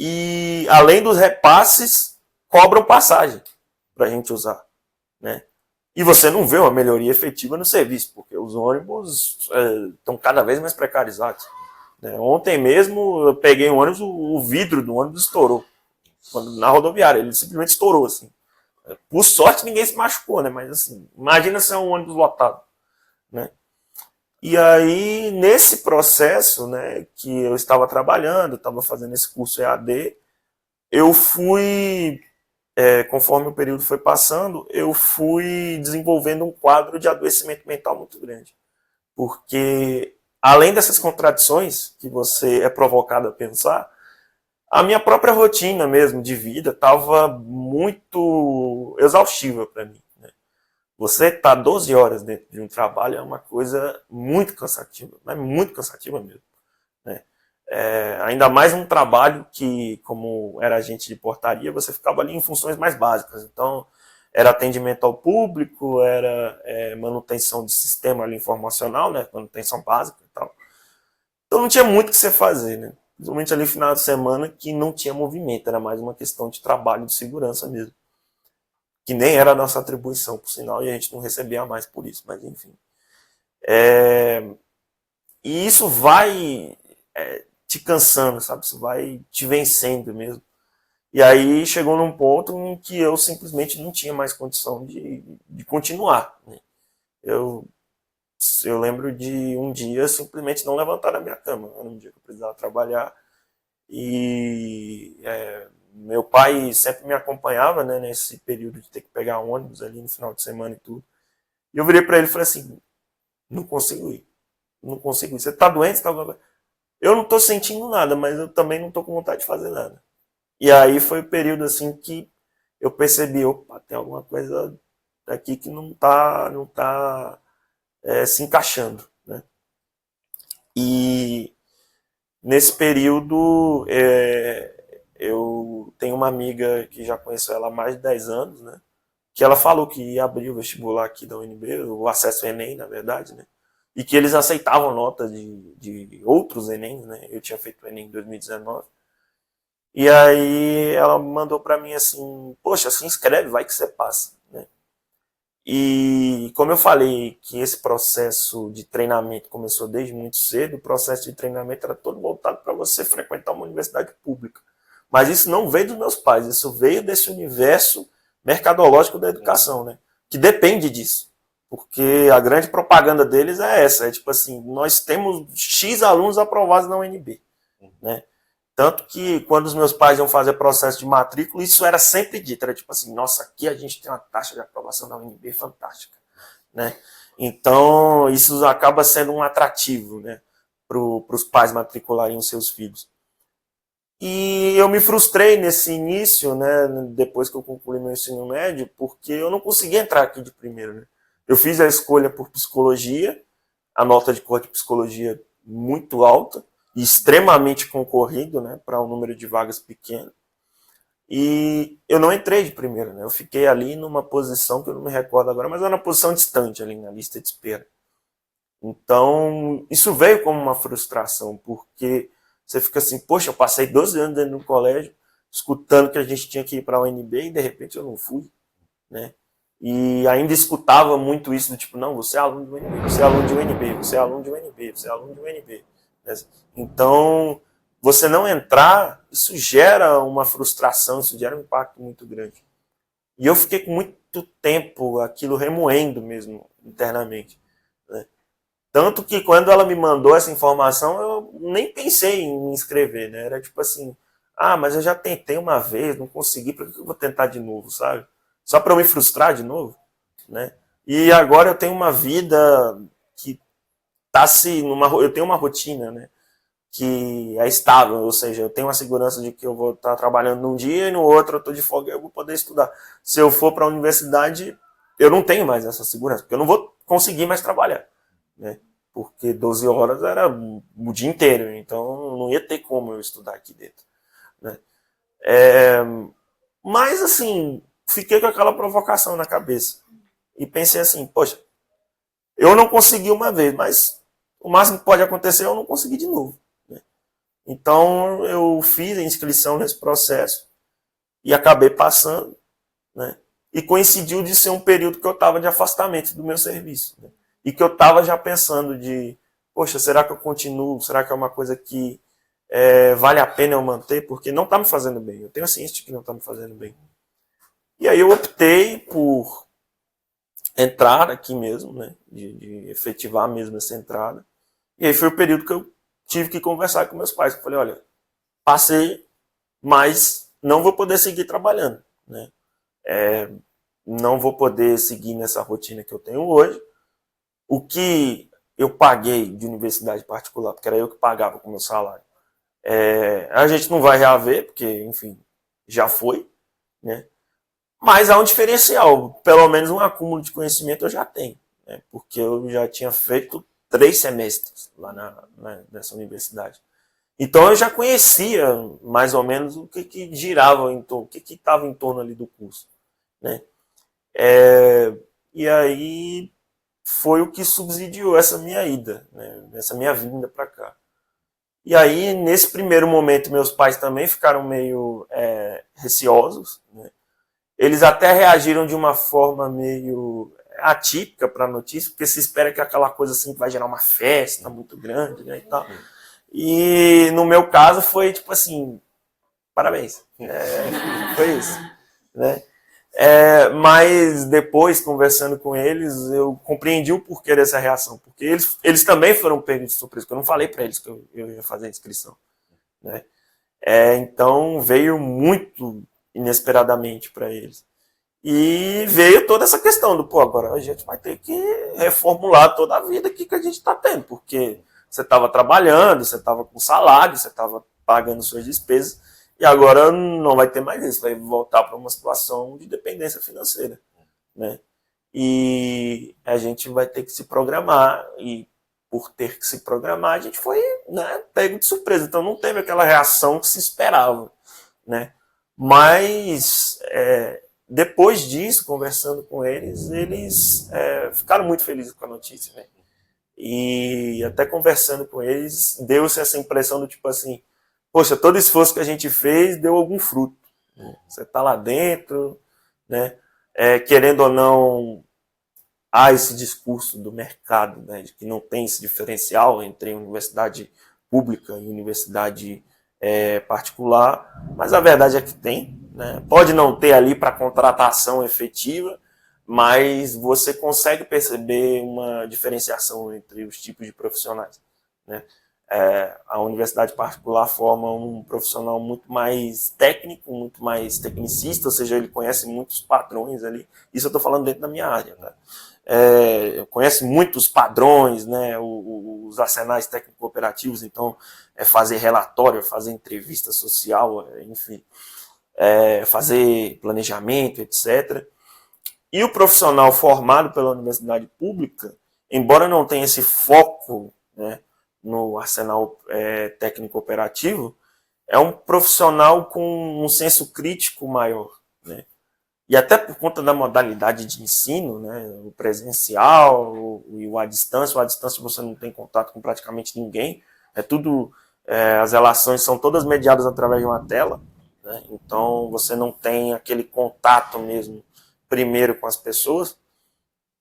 e além dos repasses, cobram passagem para a gente usar, né? E você não vê uma melhoria efetiva no serviço, porque os ônibus estão cada vez mais precarizados, né? Ontem mesmo eu peguei um ônibus, o vidro do ônibus estourou na rodoviária, ele simplesmente estourou assim. Por sorte, ninguém se machucou, né? Mas assim, imagina se é um ônibus lotado, né? E aí, nesse processo, né, que eu estava trabalhando, estava fazendo esse curso EAD, eu fui, conforme o período foi passando, eu fui desenvolvendo um quadro de adoecimento mental muito grande. Porque, além dessas contradições que você é provocado a pensar, a minha própria rotina mesmo de vida estava muito exaustiva para mim. Né? Você estar 12 horas dentro de um trabalho é uma coisa muito cansativa, mas muito cansativa mesmo. Né? Ainda mais um trabalho que, como era agente de portaria, você ficava ali em funções mais básicas. Então, era atendimento ao público, era manutenção de sistema ali informacional, né? Manutenção básica e tal. Então não tinha muito o que você fazer, né? Principalmente ali no final de semana que não tinha movimento, era mais uma questão de trabalho, de segurança mesmo. Que nem era a nossa atribuição, por sinal, e a gente não recebia mais por isso, mas enfim. E isso vai te cansando, sabe? Isso vai te vencendo mesmo. E aí chegou num ponto em que eu simplesmente não tinha mais condição de continuar. Né? Eu lembro de um dia simplesmente não levantar da minha cama. Era um dia que eu precisava trabalhar. E meu pai sempre me acompanhava, né, nesse período de ter que pegar ônibus ali no final de semana e tudo. E eu virei para ele e falei assim, não consigo ir. Não consigo ir. Você tá doente? Você tá... Eu não tô sentindo nada, mas eu também não tô com vontade de fazer nada. E aí foi o período assim que eu percebi, opa, tem alguma coisa aqui que não tá se encaixando, né? E nesse período eu tenho uma amiga que já conheço ela há mais de 10 anos, né? Que ela falou que ia abrir o vestibular aqui da UNB, o acesso Enem, na verdade, né? E que eles aceitavam nota de outros Enems, né? Eu tinha feito o Enem em 2019. E aí ela mandou para mim assim, poxa, se inscreve, vai que você passa, né? E como eu falei que esse processo de treinamento começou desde muito cedo, o processo de treinamento era todo voltado para você frequentar uma universidade pública. Mas isso não veio dos meus pais, isso veio desse universo mercadológico da educação, né? Que depende disso. Porque a grande propaganda deles é essa, é tipo assim, nós temos X alunos aprovados na UNB, né? Tanto que quando os meus pais iam fazer processo de matrícula, isso era sempre dito. Era tipo assim, nossa, aqui a gente tem uma taxa de aprovação da UNB fantástica. Né? Então, isso acaba sendo um atrativo, né, para os pais matricularem os seus filhos. E eu me frustrei nesse início, né, depois que eu concluí meu ensino médio, porque eu não consegui entrar aqui de primeiro. Né? Eu fiz a escolha por psicologia, a nota de corte de psicologia muito alta, extremamente concorrido, né, para um número de vagas pequeno. E eu não entrei de primeira, né? Eu fiquei ali numa posição que eu não me recordo agora, mas era uma posição distante ali na lista de espera. Então, isso veio como uma frustração, porque você fica assim, poxa, eu passei 12 anos dentro do colégio, escutando que a gente tinha que ir para a UNB e de repente eu não fui, né? E ainda escutava muito isso do tipo, não, você é aluno de UNB, você é aluno de UNB, você é aluno de UNB, você é aluno de UNB. Então, você não entrar, isso gera uma frustração, isso gera um impacto muito grande. E eu fiquei com muito tempo aquilo remoendo mesmo, internamente. Né? Tanto que quando ela me mandou essa informação, eu nem pensei em me inscrever, né? Era tipo assim, mas eu já tentei uma vez, não consegui, por que eu vou tentar de novo, sabe? Só para eu me frustrar de novo, né? E agora eu tenho uma vida que eu tenho uma rotina, né, que é estável, ou seja, eu tenho a segurança de que eu vou estar trabalhando num dia e no outro eu estou de folga e eu vou poder estudar. Se eu for para a universidade, eu não tenho mais essa segurança, porque eu não vou conseguir mais trabalhar, né, porque 12 horas era o dia inteiro, então não ia ter como eu estudar aqui dentro, né. Mas, assim, fiquei com aquela provocação na cabeça e pensei assim, poxa, eu não consegui uma vez, mas o máximo que pode acontecer é eu não conseguir de novo. Né? Então, eu fiz a inscrição nesse processo e acabei passando. Né? E coincidiu de ser um período que eu estava de afastamento do meu serviço. Né? E que eu estava já pensando de, poxa, será que eu continuo? Será que é uma coisa que vale a pena eu manter? Porque não está me fazendo bem. Eu tenho a ciência de que não está me fazendo bem. E aí eu optei por entrar aqui mesmo, né, de efetivar mesmo essa entrada. E aí foi o período que eu tive que conversar com meus pais. Eu falei, olha, passei, mas não vou poder seguir trabalhando, né? Não vou poder seguir nessa rotina que eu tenho hoje. O que eu paguei de universidade particular, porque era eu que pagava com o meu salário, a gente não vai reaver, porque, enfim, já foi, né? Mas há um diferencial, pelo menos um acúmulo de conhecimento eu já tenho, né? Porque eu já tinha feito 3 semestres lá nessa universidade. Então eu já conhecia mais ou menos o que girava em torno, o que estava em torno ali do curso, né? E aí foi o que subsidiou essa minha ida, né? Essa minha vinda para cá. E aí, nesse primeiro momento, meus pais também ficaram meio receosos, né? Eles até reagiram de uma forma meio atípica para a notícia, porque se espera que aquela coisa assim vai gerar uma festa muito grande, né, e tal. E no meu caso foi tipo assim, parabéns, foi isso, né? Mas depois, conversando com eles, eu compreendi o porquê dessa reação, porque eles também foram pegos de surpresa, porque eu não falei para eles que eu ia fazer a inscrição, né? Então veio muito inesperadamente para eles. E veio toda essa questão do, agora a gente vai ter que reformular toda a vida aqui que a gente está tendo, porque você estava trabalhando, você estava com salário, você estava pagando suas despesas, e agora não vai ter mais isso, vai voltar para uma situação de dependência financeira, né? E a gente vai ter que se programar, e por ter que se programar, a gente foi, né, pego de surpresa, então não teve aquela reação que se esperava, né? Mas depois disso, conversando com eles, ficaram muito felizes com a notícia, né? E até conversando com eles, deu-se essa impressão do tipo assim, poxa, todo esforço que a gente fez deu algum fruto. Você está lá dentro, né? Querendo ou não, há esse discurso do mercado, né, de que não tem esse diferencial entre universidade pública e universidade particular, mas a verdade é que tem, né? Pode não ter ali para contratação efetiva, mas você consegue perceber uma diferenciação entre os tipos de profissionais, né? A universidade particular forma um profissional muito mais técnico, muito mais tecnicista, ou seja, ele conhece muitos padrões ali. Isso eu estou falando dentro da minha área, tá? Conhece muitos padrões, né? Os arsenais técnico-operativos, então fazer relatório, fazer entrevista social, enfim, fazer planejamento, etc. E o profissional formado pela universidade pública, embora não tenha esse foco, né, no arsenal técnico-operativo, é um profissional com um senso crítico maior, né? E até por conta da modalidade de ensino, né, o presencial e o à distância você não tem contato com praticamente ninguém, as relações são todas mediadas através de uma tela, né? Então você não tem aquele contato mesmo primeiro com as pessoas,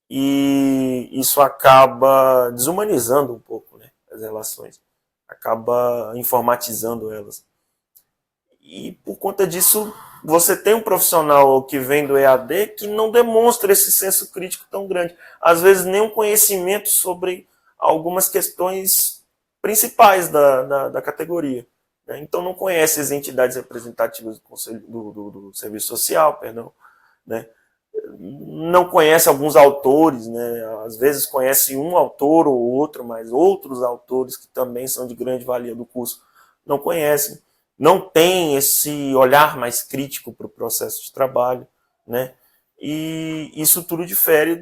e isso acaba desumanizando um pouco, né, as relações, acaba informatizando elas. E por conta disso, você tem um profissional que vem do EAD que não demonstra esse senso crítico tão grande. Às vezes nem um conhecimento sobre algumas questões principais da categoria, né? Então não conhece as entidades representativas do Serviço Social, né? Não conhece alguns autores, né? Às vezes conhece um autor ou outro, mas outros autores que também são de grande valia do curso não conhecem. Não tem esse olhar mais crítico para o processo de trabalho, né? E isso tudo difere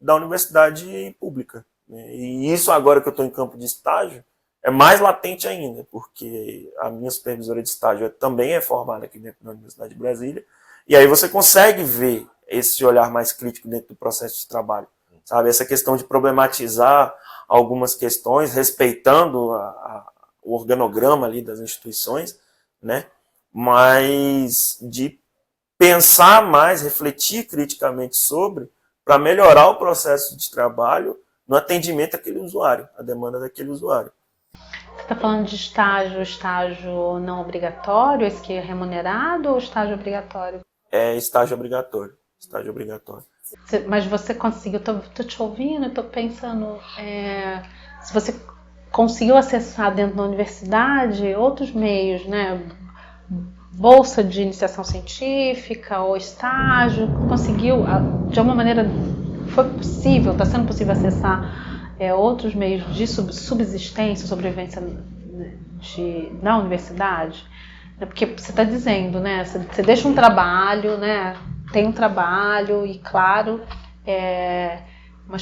da universidade pública, né? E isso agora que eu estou em campo de estágio é mais latente ainda, porque a minha supervisora de estágio também é formada aqui dentro da Universidade de Brasília, e aí você consegue ver esse olhar mais crítico dentro do processo de trabalho, sabe? Essa questão de problematizar algumas questões, respeitando o organograma ali das instituições, né? Mas de pensar mais, refletir criticamente sobre, para melhorar o processo de trabalho no atendimento àquele usuário, à demanda daquele usuário. Você está falando de estágio não obrigatório, esse que é remunerado, ou estágio obrigatório? é estágio obrigatório. Estágio obrigatório. Mas você conseguiu, tô te ouvindo, tô pensando, se você conseguiu acessar dentro da universidade outros meios, né? Bolsa de iniciação científica ou estágio, conseguiu, de alguma maneira, foi possível, está sendo possível acessar outros meios de subsistência, sobrevivência na universidade? Porque você está dizendo, né? Você deixa um trabalho, né? Tem um trabalho e, claro, foi uma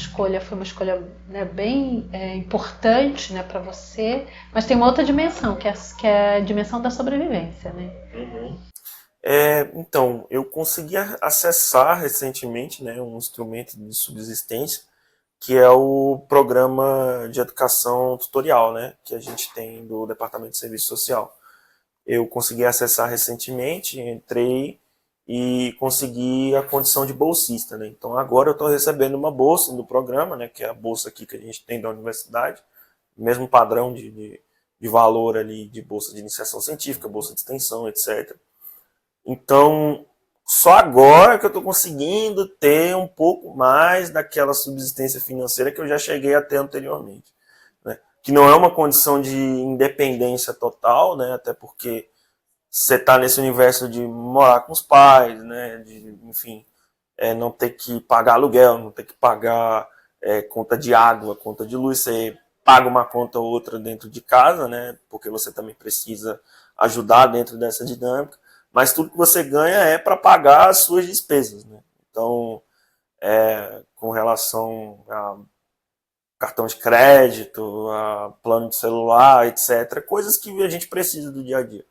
escolha, né, bem importante, né, para você, mas tem uma outra dimensão, que é a dimensão da sobrevivência, né? Então, eu consegui acessar recentemente, né, um instrumento de subsistência, que é o programa de educação tutorial, né, que a gente tem do Departamento de Serviço Social. Eu consegui acessar recentemente, entrei e consegui a condição de bolsista, né? Então agora eu estou recebendo uma bolsa do programa, né, que é a bolsa aqui que a gente tem da universidade, mesmo padrão de valor ali de bolsa de iniciação científica, bolsa de extensão, etc. Então, só agora que eu estou conseguindo ter um pouco mais daquela subsistência financeira que eu já cheguei a ter anteriormente, né? Que não é uma condição de independência total, né? Até porque você está nesse universo de morar com os pais, né? De, enfim, não ter que pagar aluguel, não ter que pagar conta de água, conta de luz, você paga uma conta ou outra dentro de casa, né? Porque você também precisa ajudar dentro dessa dinâmica, mas tudo que você ganha é para pagar as suas despesas, né? Então, com relação a cartão de crédito, a plano de celular, etc., coisas que a gente precisa do dia a dia,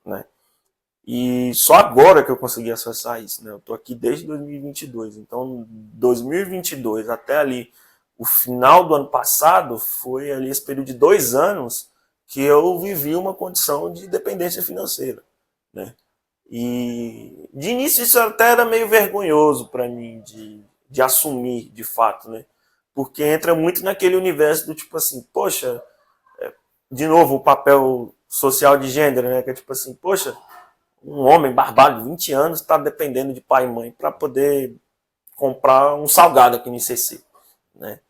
né? E só agora que eu consegui acessar isso, né? Eu tô aqui desde 2022, então 2022 até ali o final do ano passado foi ali esse período de 2 anos que eu vivi uma condição de dependência financeira, né? E de início isso até era meio vergonhoso para mim de assumir de fato, né? Porque entra muito naquele universo do tipo assim, poxa, de novo o papel social de gênero, né? Que é tipo assim, poxa, um homem barbado de 20 anos está dependendo de pai e mãe para poder comprar um salgado aqui no ICC, né?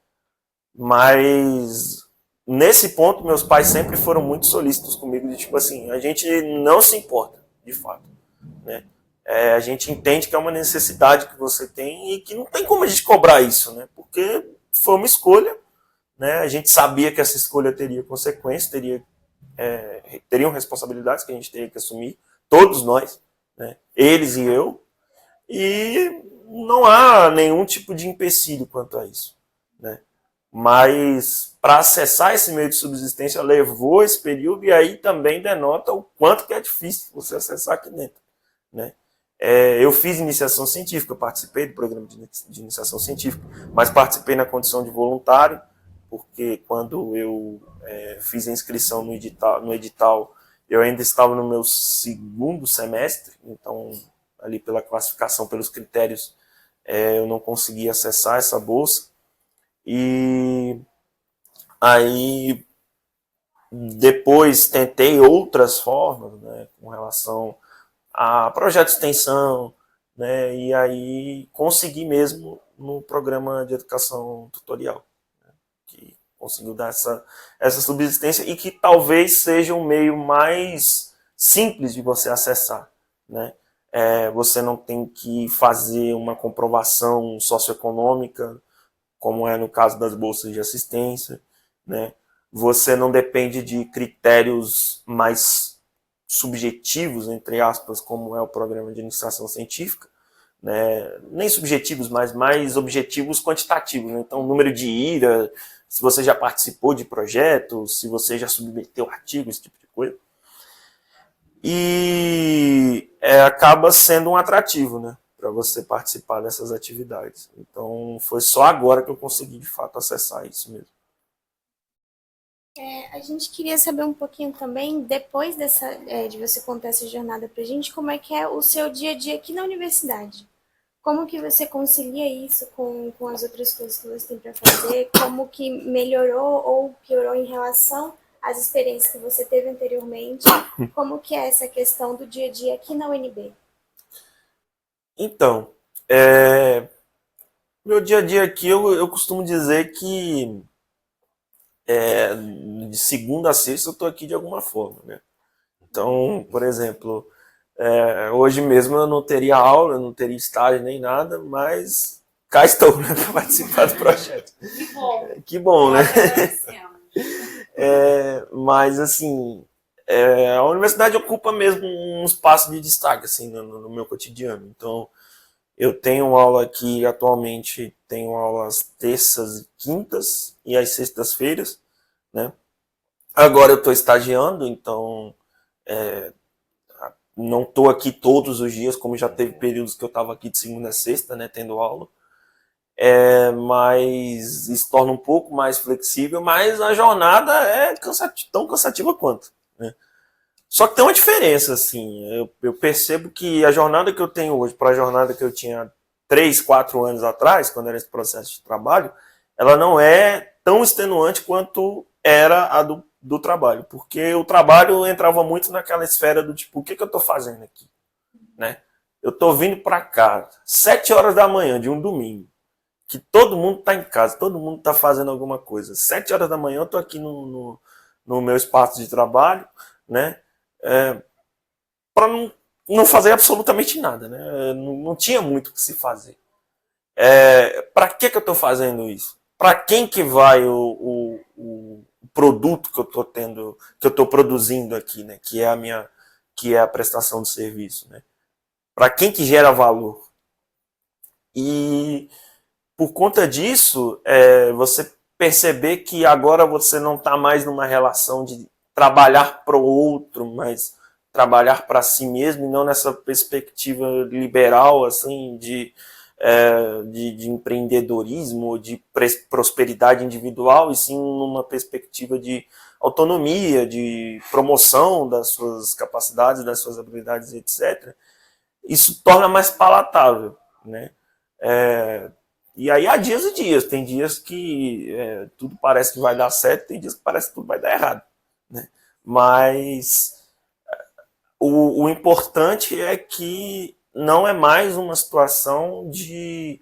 Mas nesse ponto meus pais sempre foram muito solícitos comigo, de tipo assim, a gente não se importa, de fato, né? A gente entende que é uma necessidade que você tem e que não tem como a gente cobrar isso, né? Porque foi uma escolha, né? A gente sabia que essa escolha teria consequências, teriam responsabilidades que a gente teria que assumir, todos nós, né? Eles e eu, e não há nenhum tipo de empecilho quanto a isso, né? Mas para acessar esse meio de subsistência levou esse período e aí também denota o quanto que é difícil você acessar aqui dentro, né? Eu fiz iniciação científica, participei do programa de iniciação científica, mas participei na condição de voluntário, porque quando eu fiz a inscrição no edital, eu ainda estava no meu 2º semestre, então ali pela classificação, pelos critérios, eu não conseguia acessar essa bolsa. E aí depois tentei outras formas, né, com relação a projeto de extensão, né, e aí consegui mesmo no programa de educação tutorial, né, que conseguiu dar essa subsistência e que talvez seja um meio mais simples de você acessar, né? Você não tem que fazer uma comprovação socioeconômica, como é no caso das bolsas de assistência, né? Você não depende de critérios mais subjetivos, entre aspas, como é o programa de iniciação científica, né? Nem subjetivos, mas mais objetivos quantitativos, né? Então, número de IRA, se você já participou de projetos, se você já submeteu artigos, esse tipo de coisa. E acaba sendo um atrativo, né, para você participar dessas atividades. Então, foi só agora que eu consegui, de fato, acessar isso mesmo. A gente queria saber um pouquinho também, depois de você contar essa jornada para a gente, como é que é o seu dia a dia aqui na universidade. Como que você concilia isso com as outras coisas que você tem para fazer? Como que melhorou ou piorou em relação às experiências que você teve anteriormente? Como que é essa questão do dia a dia aqui na UNB? Então, meu dia a dia aqui, eu costumo dizer que de segunda a sexta eu estou aqui de alguma forma, né? Então, por exemplo, hoje mesmo eu não teria aula, eu não teria estágio nem nada, mas cá estou, né, para participar do projeto. Que bom. Que bom, né? Agradecemos. Mas, assim, a universidade ocupa mesmo um espaço de destaque, assim, no meu cotidiano. Então, eu tenho aula aqui, atualmente, tenho aulas terças e quintas e às sextas-feiras, né? Agora eu estou estagiando, então não estou aqui todos os dias, como já teve períodos que eu estava aqui de segunda a sexta, né, tendo aula. Mas isso torna um pouco mais flexível, mas a jornada é tão cansativa quanto, né? Só que tem uma diferença, assim, eu percebo que a jornada que eu tenho hoje para a jornada que eu tinha 3, 4 anos atrás, quando era esse processo de trabalho, ela não é tão extenuante quanto era a do trabalho, porque o trabalho entrava muito naquela esfera do tipo, o que eu estou fazendo aqui, né? Eu estou vindo para cá, 7 horas da manhã de um domingo, que todo mundo está em casa, todo mundo está fazendo alguma coisa. 7 horas da manhã eu estou aqui no meu espaço de trabalho, né? Para não fazer absolutamente nada, né? Não tinha muito o que se fazer. Para que eu estou fazendo isso? Para quem que vai o produto que eu estou tendo, que eu estou produzindo aqui, né? Que é a prestação de serviço, né? Para quem que gera valor? E por conta disso, você perceber que agora você não está mais numa relação de trabalhar para o outro, mas trabalhar para si mesmo, e não nessa perspectiva liberal, assim, de empreendedorismo, de prosperidade individual, e sim numa perspectiva de autonomia, de promoção das suas capacidades, das suas habilidades, etc. Isso torna mais palatável, né? E aí há dias e dias. Tem dias que tudo parece que vai dar certo, tem dias que parece que tudo vai dar errado, né? Mas o importante é que não é mais uma situação de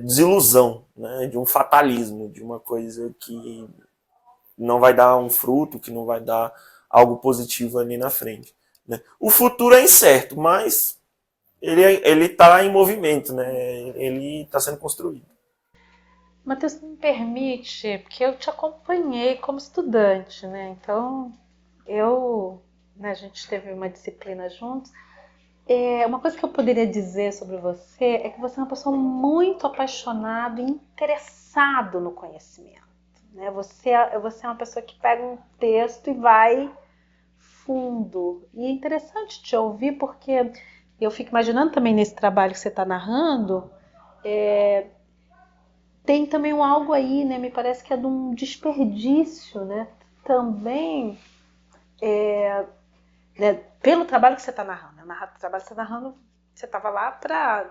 desilusão, né? De um fatalismo, de uma coisa que não vai dar um fruto, que não vai dar algo positivo ali na frente, né? O futuro é incerto, mas ele está em movimento, né? Ele está sendo construído. Matheus, me permite, porque eu te acompanhei como estudante, né? Então, a gente teve uma disciplina juntos. Uma coisa que eu poderia dizer sobre você é que você é uma pessoa muito apaixonada e interessado no conhecimento, né? Você é uma pessoa que pega um texto e vai fundo. E é interessante te ouvir porque eu fico imaginando também nesse trabalho que você está narrando, tem também algo aí, né? Me parece que é de um desperdício, né? Também, né? Pelo trabalho que você está narrando. Né? O trabalho que você está narrando, você estava lá para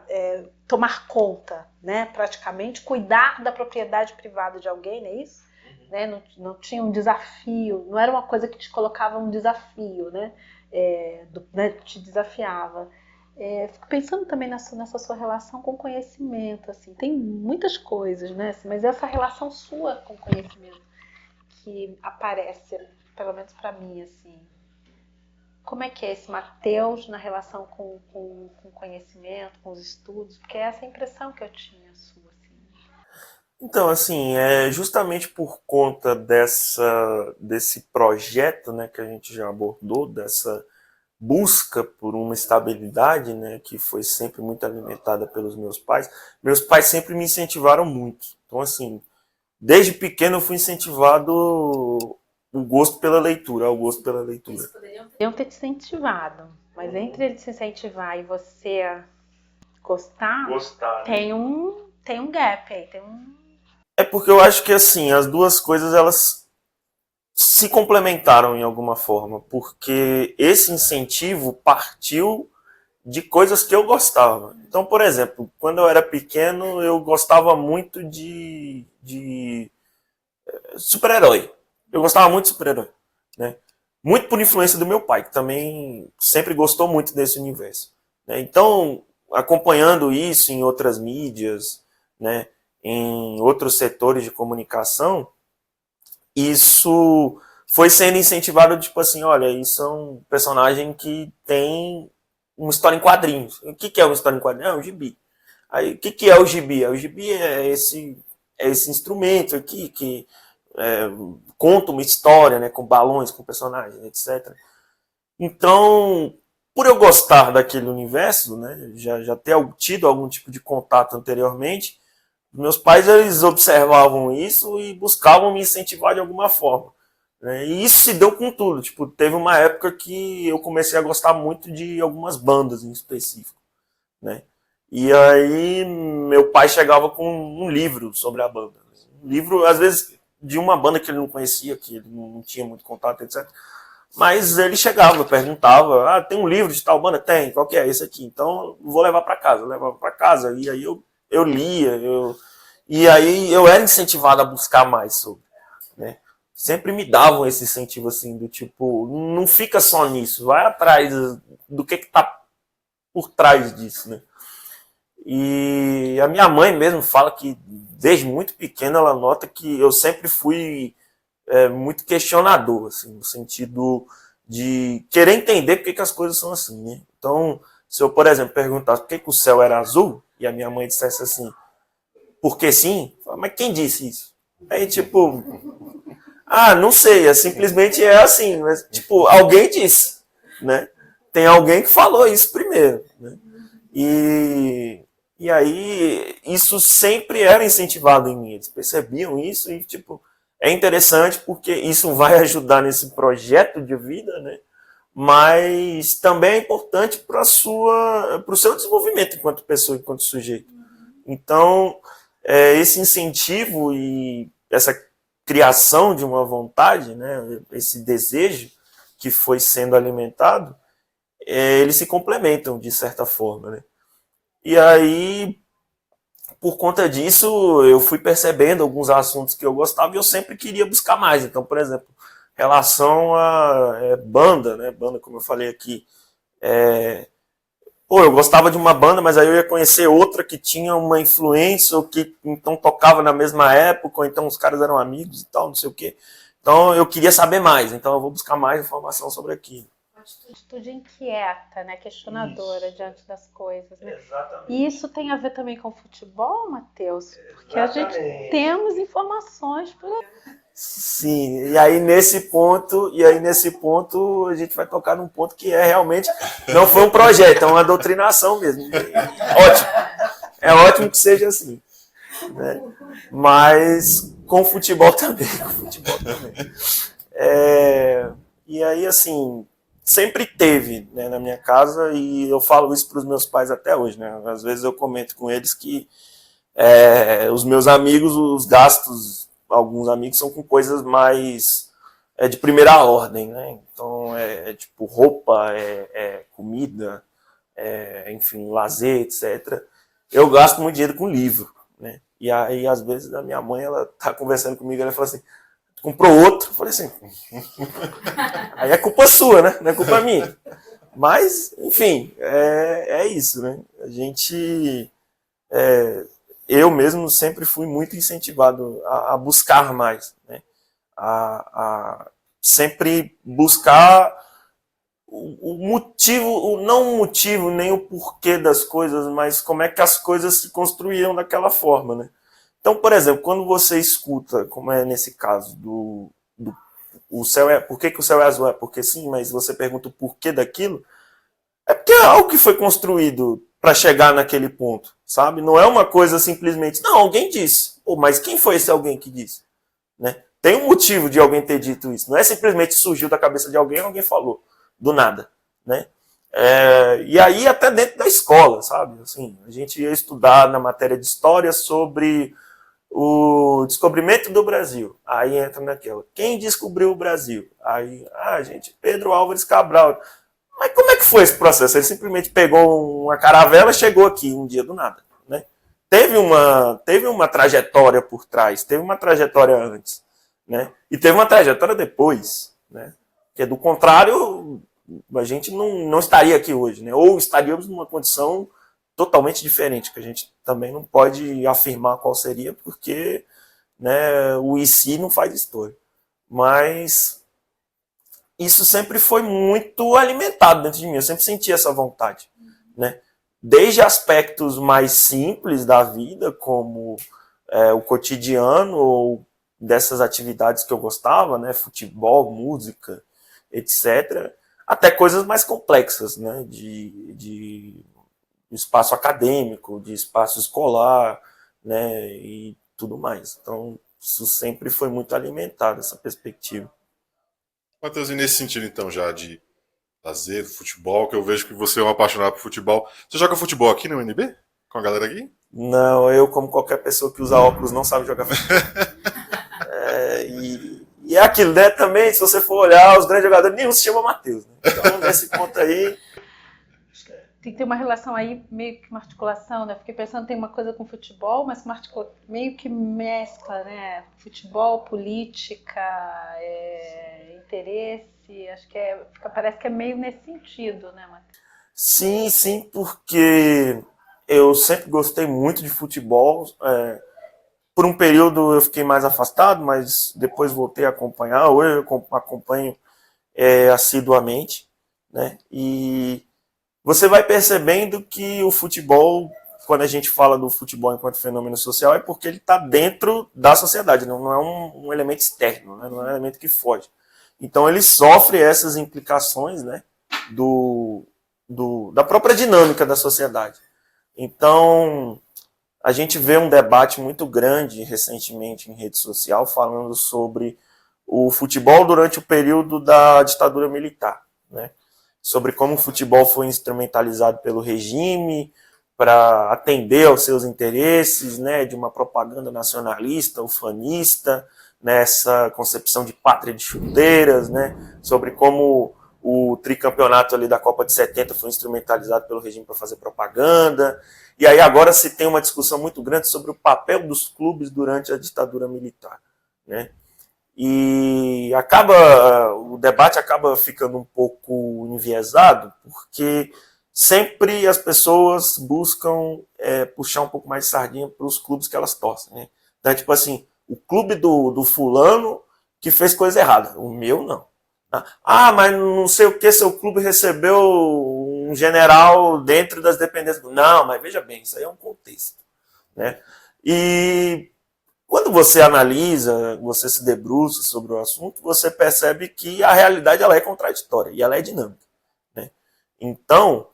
tomar conta, né? Praticamente, cuidar da propriedade privada de alguém, não é isso? Uhum. Né? Não tinha um desafio, não era uma coisa que te colocava um desafio, né? Te desafiava. Fico pensando também nessa sua relação com o conhecimento, assim, tem muitas coisas, né? Assim, mas essa relação sua com o conhecimento que aparece, pelo menos para mim, assim, como é que é esse Matheus na relação com o conhecimento, com os estudos? Porque é essa impressão que eu tinha sua, assim. Então, assim, justamente por conta desse projeto, né, que a gente já abordou, dessa busca por uma estabilidade, né, que foi sempre muito alimentada pelos meus pais. Meus pais sempre me incentivaram muito. Então, assim, desde pequeno eu fui incentivado o gosto pela leitura, o gosto pela leitura. Eles poderiam ter te incentivado, mas entre eles se incentivar e você gostar, tem um gap aí, tem um... É porque eu acho que, assim, as duas coisas, elas se complementaram em alguma forma, porque esse incentivo partiu de coisas que eu gostava. Então, por exemplo, quando eu era pequeno, eu gostava muito de super-herói. Eu gostava muito de super-herói, né? Muito por influência do meu pai, que também sempre gostou muito desse universo, né? Então, acompanhando isso em outras mídias, né, em outros setores de comunicação, isso foi sendo incentivado, tipo assim, olha, isso é um personagem que tem uma história em quadrinhos. O que é uma história em quadrinhos? É um gibi. Aí, o que é o gibi? O gibi é esse instrumento aqui que conta uma história, né, com balões, com personagens, etc. Então, por eu gostar daquele universo, né, já ter tido algum tipo de contato anteriormente, meus pais eles observavam isso e buscavam me incentivar de alguma forma, né? E isso se deu com tudo. Tipo, teve uma época que eu comecei a gostar muito de algumas bandas em específico, né? E aí meu pai chegava com um livro sobre a banda. Um livro, às vezes, de uma banda que ele não conhecia, que ele não tinha muito contato, etc. Mas ele chegava, perguntava, tem um livro de tal banda? Tem, qual que é? Esse aqui. Então, vou levar para casa. Eu levava para casa. E aí eu lia, e aí eu era incentivado a buscar mais sobre, né? Sempre me davam esse incentivo assim, do tipo, não fica só nisso, vai atrás do que tá por trás disso, né? E a minha mãe mesmo fala que desde muito pequena ela nota que eu sempre fui muito questionador, assim, no sentido de querer entender por que as coisas são assim, né? Então, se eu, por exemplo, perguntasse por que o céu era azul, e a minha mãe dissesse assim, porque sim, mas quem disse isso? Aí, tipo, não sei, simplesmente é assim, mas, tipo, alguém disse, né? Tem alguém que falou isso primeiro, né? E aí, isso sempre era incentivado em mim, eles percebiam isso e, tipo, é interessante porque isso vai ajudar nesse projeto de vida, né? Mas também é importante para o seu desenvolvimento enquanto pessoa, enquanto sujeito. Então, esse incentivo e essa criação de uma vontade, né, esse desejo que foi sendo alimentado, eles se complementam de certa forma, né? E aí, por conta disso, eu fui percebendo alguns assuntos que eu gostava e eu sempre queria buscar mais. Então, por exemplo, relação a banda, né? Banda, como eu falei aqui, eu gostava de uma banda, mas aí eu ia conhecer outra que tinha uma influência, ou que então tocava na mesma época, ou então os caras eram amigos e tal, não sei o quê. Então eu queria saber mais, então eu vou buscar mais informação sobre aquilo. Atitude inquieta, né? Questionadora diante das coisas. Né? Exatamente. E isso tem a ver também com futebol, Matheus? Porque Exatamente. a gente temos informações por aí. Sim, e aí nesse ponto a gente vai tocar num ponto que realmente não foi um projeto, é uma doutrinação mesmo. Ótimo. É ótimo que seja assim, né? Mas com futebol também, e aí assim, sempre teve, né, na minha casa, e eu falo isso para os meus pais até hoje, né? Às vezes eu comento com eles que os meus amigos, os gastos, alguns amigos são com coisas mais de primeira ordem, né? Então tipo roupa, comida, enfim, lazer, etc. Eu gasto muito dinheiro com livro, né? E aí às vezes a minha mãe, ela tá conversando comigo, ela fala assim, comprou outro, eu falei assim, aí é culpa sua, né? Não é culpa minha. Mas, enfim, é isso, né? A gente eu mesmo sempre fui muito incentivado a buscar mais, né? A sempre buscar o motivo, não o motivo, nem o porquê das coisas, mas como é que as coisas se construíam daquela forma, né? Então, por exemplo, quando você escuta, como é nesse caso, o céu por que o céu é azul? É porque sim, mas você pergunta o porquê daquilo, é porque é algo que foi construído para chegar naquele ponto, sabe? Não é uma coisa simplesmente, não, alguém disse. Pô, mas quem foi esse alguém que disse? Né? Tem um motivo de alguém ter dito isso. Não é simplesmente surgiu da cabeça de alguém falou, do nada, né? E aí até dentro da escola, sabe? Assim, a gente ia estudar na matéria de história sobre o descobrimento do Brasil. Aí entra naquela, quem descobriu o Brasil? Aí, gente, Pedro Álvares Cabral. Mas como é que foi esse processo? Ele simplesmente pegou uma caravela e chegou aqui um dia do nada, né? Teve uma trajetória por trás, teve uma trajetória antes, né? E teve uma trajetória depois, né? Porque do contrário, a gente não estaria aqui hoje, né? Ou estaríamos numa condição totalmente diferente, que a gente também não pode afirmar qual seria, porque, né, o e se não faz história. Mas isso sempre foi muito alimentado dentro de mim, eu sempre senti essa vontade, né? Desde aspectos mais simples da vida, como o cotidiano, ou dessas atividades que eu gostava, né, futebol, música, etc., até coisas mais complexas, né, de espaço acadêmico, de espaço escolar, né, e tudo mais. Então, isso sempre foi muito alimentado, essa perspectiva. Matheus, e nesse sentido, então, já de lazer, futebol, que eu vejo que você é um apaixonado por futebol. Você joga futebol aqui no UNB? Com a galera aqui? Não, eu, como qualquer pessoa que usa óculos, não sabe jogar futebol. E é aquilo, né? Também, se você for olhar, os grandes jogadores, nenhum se chama Matheus. Né? Então, nesse ponto aí. Tem que ter uma relação aí, meio que uma articulação, né? Fiquei pensando, tem uma coisa com futebol, mas meio que mescla, né? Futebol, política, interesse, acho que parece que é meio nesse sentido, né, Matheus? Sim, sim, porque eu sempre gostei muito de futebol. Por um período eu fiquei mais afastado, mas depois voltei a acompanhar. Hoje eu acompanho assiduamente, né? E você vai percebendo que o futebol, quando a gente fala do futebol enquanto fenômeno social, é porque ele está dentro da sociedade, não é um elemento externo, né? Não é um elemento que foge. Então ele sofre essas implicações, né, da própria dinâmica da sociedade. Então, a gente vê um debate muito grande recentemente em rede social falando sobre o futebol durante o período da ditadura militar, né? Sobre como o futebol foi instrumentalizado pelo regime para atender aos seus interesses, né, de uma propaganda nacionalista, ufanista, nessa concepção de pátria de chuteiras, né, sobre como o tricampeonato ali da Copa de 70 foi instrumentalizado pelo regime para fazer propaganda. E aí agora se tem uma discussão muito grande sobre o papel dos clubes durante a ditadura militar, né? E o debate acaba ficando um pouco enviesado, porque sempre as pessoas buscam puxar um pouco mais de sardinha para os clubes que elas torcem, né? Então, tipo assim, o clube do fulano que fez coisa errada, o meu não. Ah, mas não sei o que, seu clube recebeu um general dentro das dependências. Não, mas veja bem, isso aí é um contexto, né? E quando você analisa, você se debruça sobre o assunto, você percebe que a realidade ela é contraditória e ela é dinâmica, né? Então,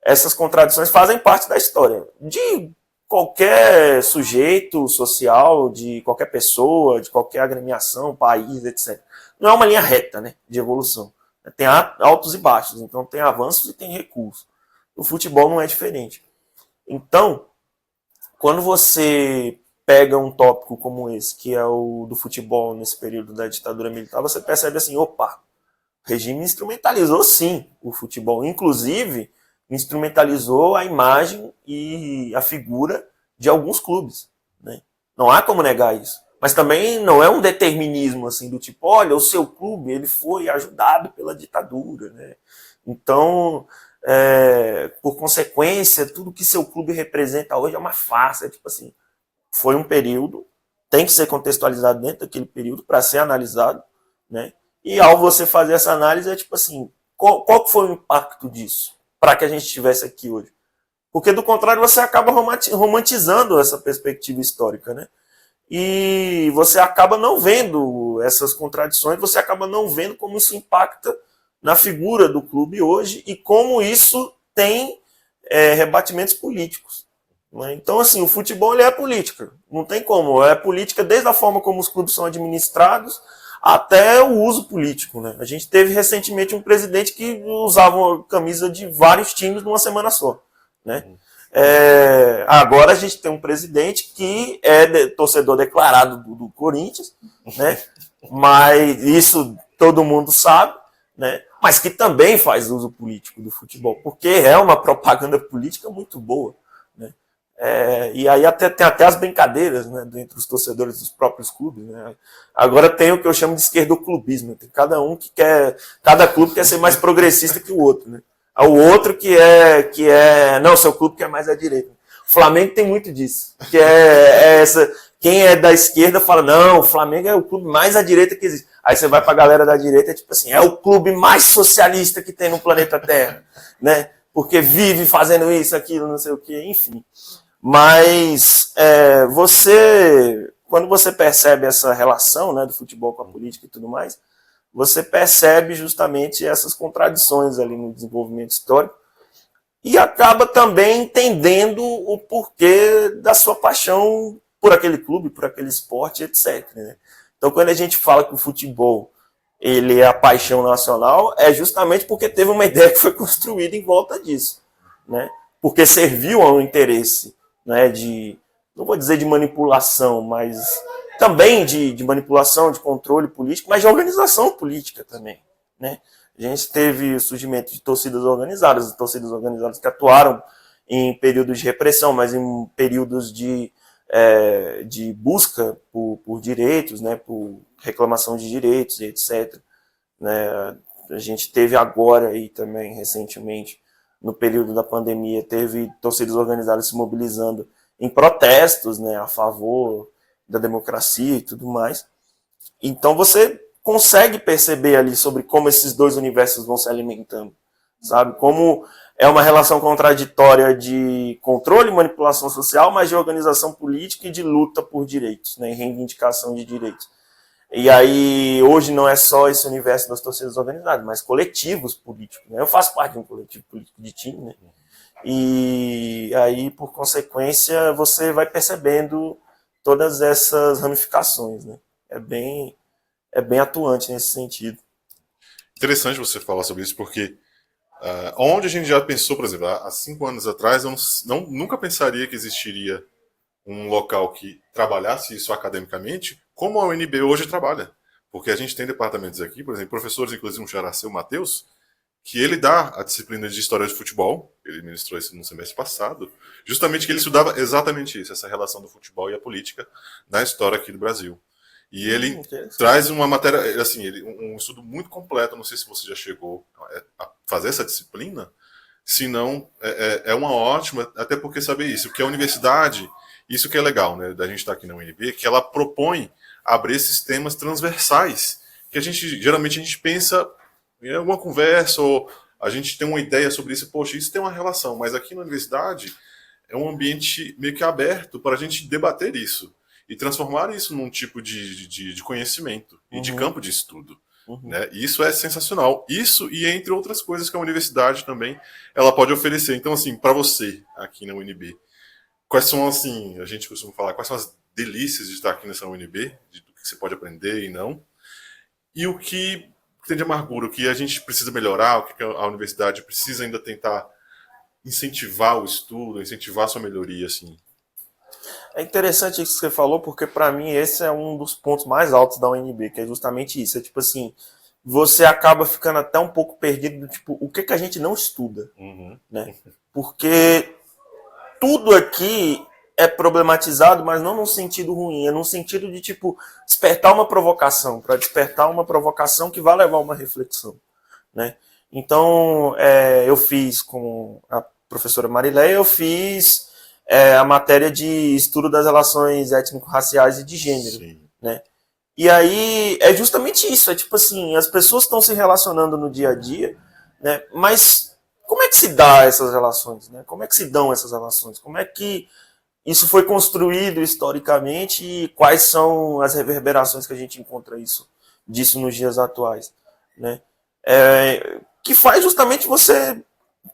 essas contradições fazem parte da história de qualquer sujeito social, de qualquer pessoa, de qualquer agremiação, país, etc. Não é uma linha reta, né, de evolução. Tem altos e baixos, então tem avanços e tem recuos. O futebol não é diferente. Então, quando você pega um tópico como esse, que é o do futebol nesse período da ditadura militar, você percebe assim, opa, o regime instrumentalizou sim o futebol, inclusive instrumentalizou a imagem e a figura de alguns clubes, né? Não há como negar isso. Mas também não é um determinismo assim do tipo, olha, o seu clube ele foi ajudado pela ditadura, né? Então, por consequência, tudo que seu clube representa hoje é uma farsa. Tipo assim, foi um período, tem que ser contextualizado dentro daquele período para ser analisado, né? E ao você fazer essa análise, é tipo assim, qual foi o impacto disso para que a gente estivesse aqui hoje? Porque do contrário, você acaba romantizando essa perspectiva histórica, né? E você acaba não vendo essas contradições, você acaba não vendo como isso impacta na figura do clube hoje e como isso tem rebatimentos políticos, né? Então, assim, o futebol ele é política, não tem como, é política desde a forma como os clubes são administrados até o uso político, né? A gente teve recentemente um presidente que usava uma camisa de vários times numa semana só, né? Agora a gente tem um presidente que é torcedor declarado do Corinthians, né? Mas isso todo mundo sabe, né? Mas que também faz uso político do futebol, porque é uma propaganda política muito boa, né? E aí tem até as brincadeiras, né, entre os torcedores dos próprios clubes, né? Agora tem o que eu chamo de esquerdoclubismo, tem cada clube quer ser mais progressista que o outro, né? O outro não, seu clube quer mais à direita. O Flamengo tem muito disso. Que essa. Quem é da esquerda fala, não, o Flamengo é o clube mais à direita que existe. Aí você vai pra galera da direita, tipo assim, é o clube mais socialista que tem no planeta Terra, né? Porque vive fazendo isso, aquilo, não sei o quê, enfim. Mas quando você percebe essa relação, né, do futebol com a política e tudo mais, você percebe justamente essas contradições ali no desenvolvimento histórico e acaba também entendendo o porquê da sua paixão por aquele clube, por aquele esporte, etc. Né? Então, quando a gente fala que o futebol ele é a paixão nacional, é justamente porque teve uma ideia que foi construída em volta disso. Né? Porque serviu a um interesse, né, não vou dizer de manipulação, mas também de manipulação, de controle político, mas de organização política também. Né? A gente teve o surgimento de torcidas organizadas que atuaram em períodos de repressão, mas em períodos de busca por direitos, né, por reclamação de direitos e etc. Né? A gente teve agora e também recentemente, no período da pandemia, teve torcidas organizadas se mobilizando em protestos, né, a favor da democracia e tudo mais. Então você consegue perceber ali sobre como esses dois universos vão se alimentando, sabe? Como é uma relação contraditória de controle e manipulação social, mas de organização política e de luta por direitos, né, reivindicação de direitos. E aí, hoje não é só esse universo das torcidas organizadas, mas coletivos políticos. Né? Eu faço parte de um coletivo político de time, né? E aí, por consequência, você vai percebendo todas essas ramificações. Né? É bem atuante nesse sentido. Interessante você falar sobre isso, porque onde a gente já pensou, por exemplo, há 5 anos atrás, eu nunca pensaria que existiria um local que trabalhasse isso academicamente, como a UNB hoje trabalha. Porque a gente tem departamentos aqui, por exemplo, professores, inclusive um Characeu, o Matheus, que ele dá a disciplina de História de Futebol, ele ministrou isso no semestre passado, justamente que ele estudava exatamente isso, essa relação do futebol e a política na história aqui do Brasil. E ele traz uma matéria, assim, um estudo muito completo, não sei se você já chegou a fazer essa disciplina, se não, é uma ótima, até porque saber isso, que a universidade, isso que é legal, né, da gente estar aqui na UNB, que ela propõe abrir esses temas transversais, que geralmente a gente pensa em alguma conversa, ou a gente tem uma ideia sobre isso, poxa, isso tem uma relação, mas aqui na universidade é um ambiente meio que aberto para a gente debater isso, e transformar isso num tipo de conhecimento e de campo de estudo. Né? E isso é sensacional. Isso e entre outras coisas que a universidade também ela pode oferecer. Então, assim, para você aqui na UNB, quais são, assim, a gente costuma falar, quais são as delícias de estar aqui nessa UNB, do que você pode aprender e não, e o que tem de amargura, o que a gente precisa melhorar, o que a universidade precisa ainda tentar incentivar o estudo, incentivar a sua melhoria, assim. É interessante isso que você falou, porque para mim esse é um dos pontos mais altos da UNB, que é justamente isso. É tipo assim, você acaba ficando até um pouco perdido do tipo, o que a gente não estuda, né? Porque tudo aqui é problematizado, mas não num sentido ruim, é num sentido de tipo despertar uma provocação, para despertar uma provocação que vai levar a uma reflexão, né? Então, eu fiz com a professora Marileia, eu fiz a matéria de estudo das relações étnico-raciais e de gênero. Sim. Né? E aí é justamente isso, é tipo assim, as pessoas estão se relacionando no dia a dia, né? Mas como é que se dá essas relações? Né? Como é que se dão essas relações? Como é que isso foi construído historicamente e quais são as reverberações que a gente encontra disso nos dias atuais? Né? Que faz justamente você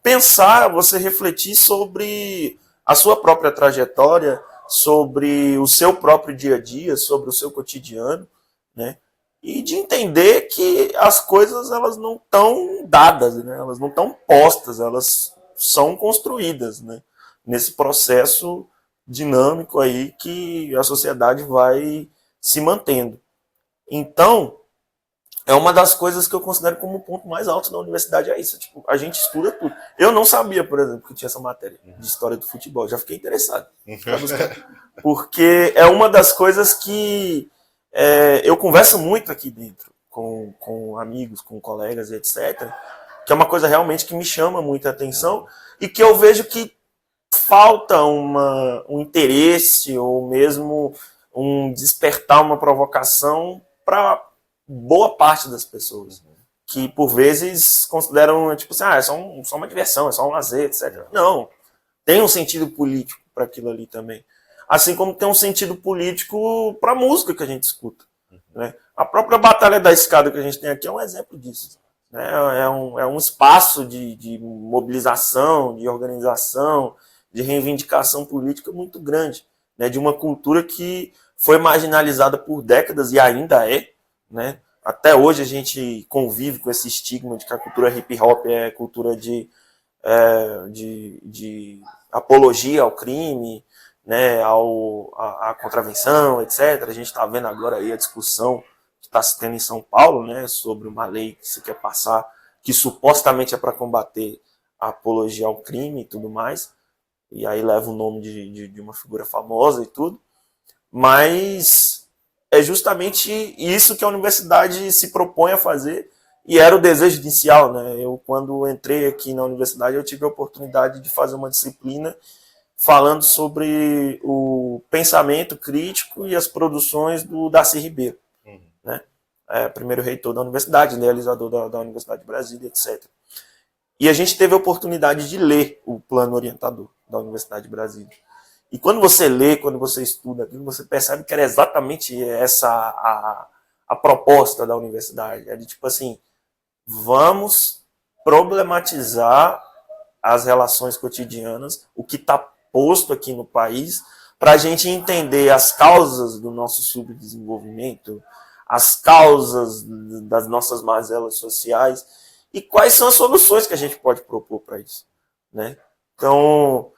pensar, você refletir sobre a sua própria trajetória, sobre o seu próprio dia a dia, sobre o seu cotidiano, né? E de entender que as coisas elas não estão dadas, né? Elas não estão postas, elas são construídas, né? Nesse processo dinâmico aí que a sociedade vai se mantendo. Então, é uma das coisas que eu considero como o ponto mais alto da universidade, é isso. Tipo, a gente estuda tudo. Eu não sabia, por exemplo, que tinha essa matéria de história do futebol. Já fiquei interessado. Porque é uma das coisas que eu converso muito aqui dentro, com amigos, com colegas, etc. que é uma coisa realmente que me chama muita atenção e que eu vejo que falta um interesse ou mesmo um despertar, uma provocação para boa parte das pessoas, que por vezes consideram, tipo assim, é só uma diversão, é só um lazer, etc. Não, tem um sentido político para aquilo ali também. Assim como tem um sentido político para a música que a gente escuta. Né? A própria Batalha da Escada que a gente tem aqui é um exemplo disso. Né? É um espaço de mobilização, de organização, de reivindicação política muito grande, né? De uma cultura que foi marginalizada por décadas e ainda é. Né? Até hoje a gente convive com esse estigma de que a cultura hip hop é cultura de apologia ao crime, né, à contravenção, etc. A gente está vendo agora aí a discussão que está se tendo em São Paulo, né, sobre uma lei que se quer passar, que supostamente é para combater a apologia ao crime e tudo mais, e aí leva o nome de uma figura famosa e tudo, mas é justamente isso que a universidade se propõe a fazer, e era o desejo inicial, né? Eu, quando entrei aqui na universidade, eu tive a oportunidade de fazer uma disciplina falando sobre o pensamento crítico e as produções do Darcy Ribeiro, né? Primeiro reitor da universidade, idealizador da Universidade de Brasília, etc. E a gente teve a oportunidade de ler o plano orientador da Universidade de Brasília. E quando você lê, quando você estuda aquilo, você percebe que era exatamente essa a proposta da universidade. É de tipo assim, vamos problematizar as relações cotidianas, o que está posto aqui no país, para a gente entender as causas do nosso subdesenvolvimento, as causas das nossas mazelas sociais e quais são as soluções que a gente pode propor para isso. Né? Então,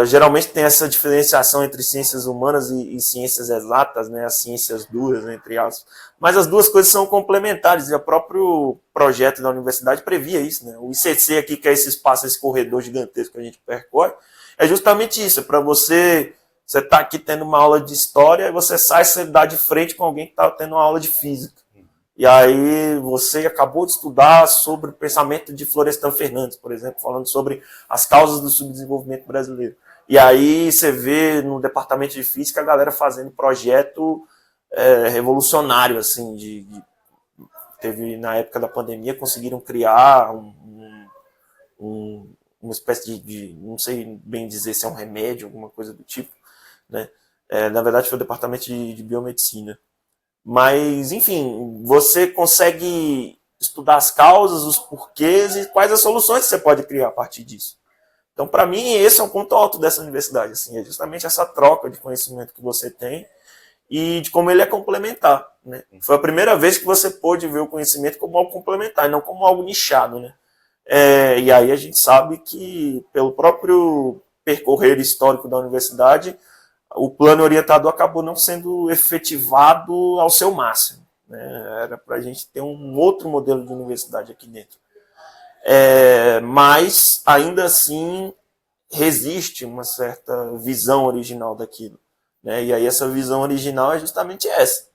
geralmente tem essa diferenciação entre ciências humanas e ciências exatas, né? As ciências duras, né, entre aspas. Mas as duas coisas são complementares, e o próprio projeto da universidade previa isso. Né? O ICC aqui, que é esse espaço, esse corredor gigantesco que a gente percorre, é justamente isso, é para você está aqui tendo uma aula de história, e você sai, você dá de frente com alguém que está tendo uma aula de física. E aí você acabou de estudar sobre o pensamento de Florestan Fernandes, por exemplo, falando sobre as causas do subdesenvolvimento brasileiro. E aí você vê no departamento de física a galera fazendo projeto revolucionário, assim, teve na época da pandemia, conseguiram criar uma espécie de, não sei bem dizer se é um remédio, alguma coisa do tipo, né? Na verdade foi o departamento de biomedicina. Mas, enfim, você consegue estudar as causas, os porquês e quais as soluções que você pode criar a partir disso. Então, para mim, esse é um ponto alto dessa universidade. Assim, é justamente essa troca de conhecimento que você tem e de como ele é complementar. Né? Foi a primeira vez que você pôde ver o conhecimento como algo complementar e não como algo nichado. Né? E aí a gente sabe que, pelo próprio percorrer histórico da universidade, o plano orientador acabou não sendo efetivado ao seu máximo. Né? Era para a gente ter um outro modelo de universidade aqui dentro. Mas, ainda assim, resiste uma certa visão original daquilo. Né? E aí essa visão original é justamente essa,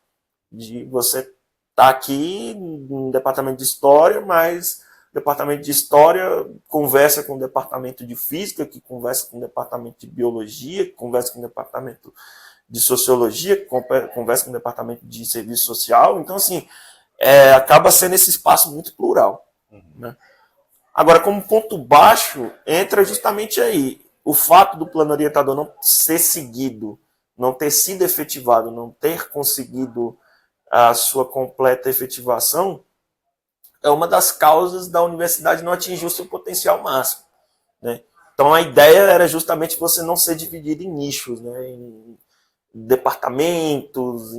de você estar aqui no departamento de História, mas o departamento de História conversa com o departamento de Física, que conversa com o departamento de Biologia, que conversa com o departamento de Sociologia, que conversa com o departamento de Serviço Social. Então, assim, acaba sendo esse espaço muito plural. Né? Agora, como ponto baixo, entra justamente aí o fato do plano orientador não ser seguido, não ter sido efetivado, não ter conseguido a sua completa efetivação, é uma das causas da universidade não atingir o seu potencial máximo. Né? Então, a ideia era justamente você não ser dividido em nichos, né? Em departamentos,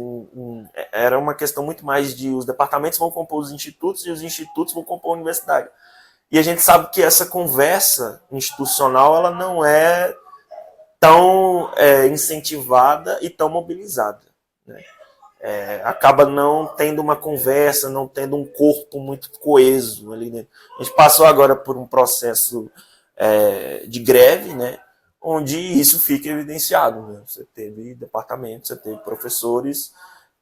era uma questão muito mais de os departamentos vão compor os institutos e os institutos vão compor a universidade. E a gente sabe que essa conversa institucional ela não é tão incentivada e tão mobilizada. Né? Acaba não tendo uma conversa, não tendo um corpo muito coeso ali dentro. A gente passou agora por um processo de greve, né? Onde isso fica evidenciado. Né? Você teve departamentos, você teve professores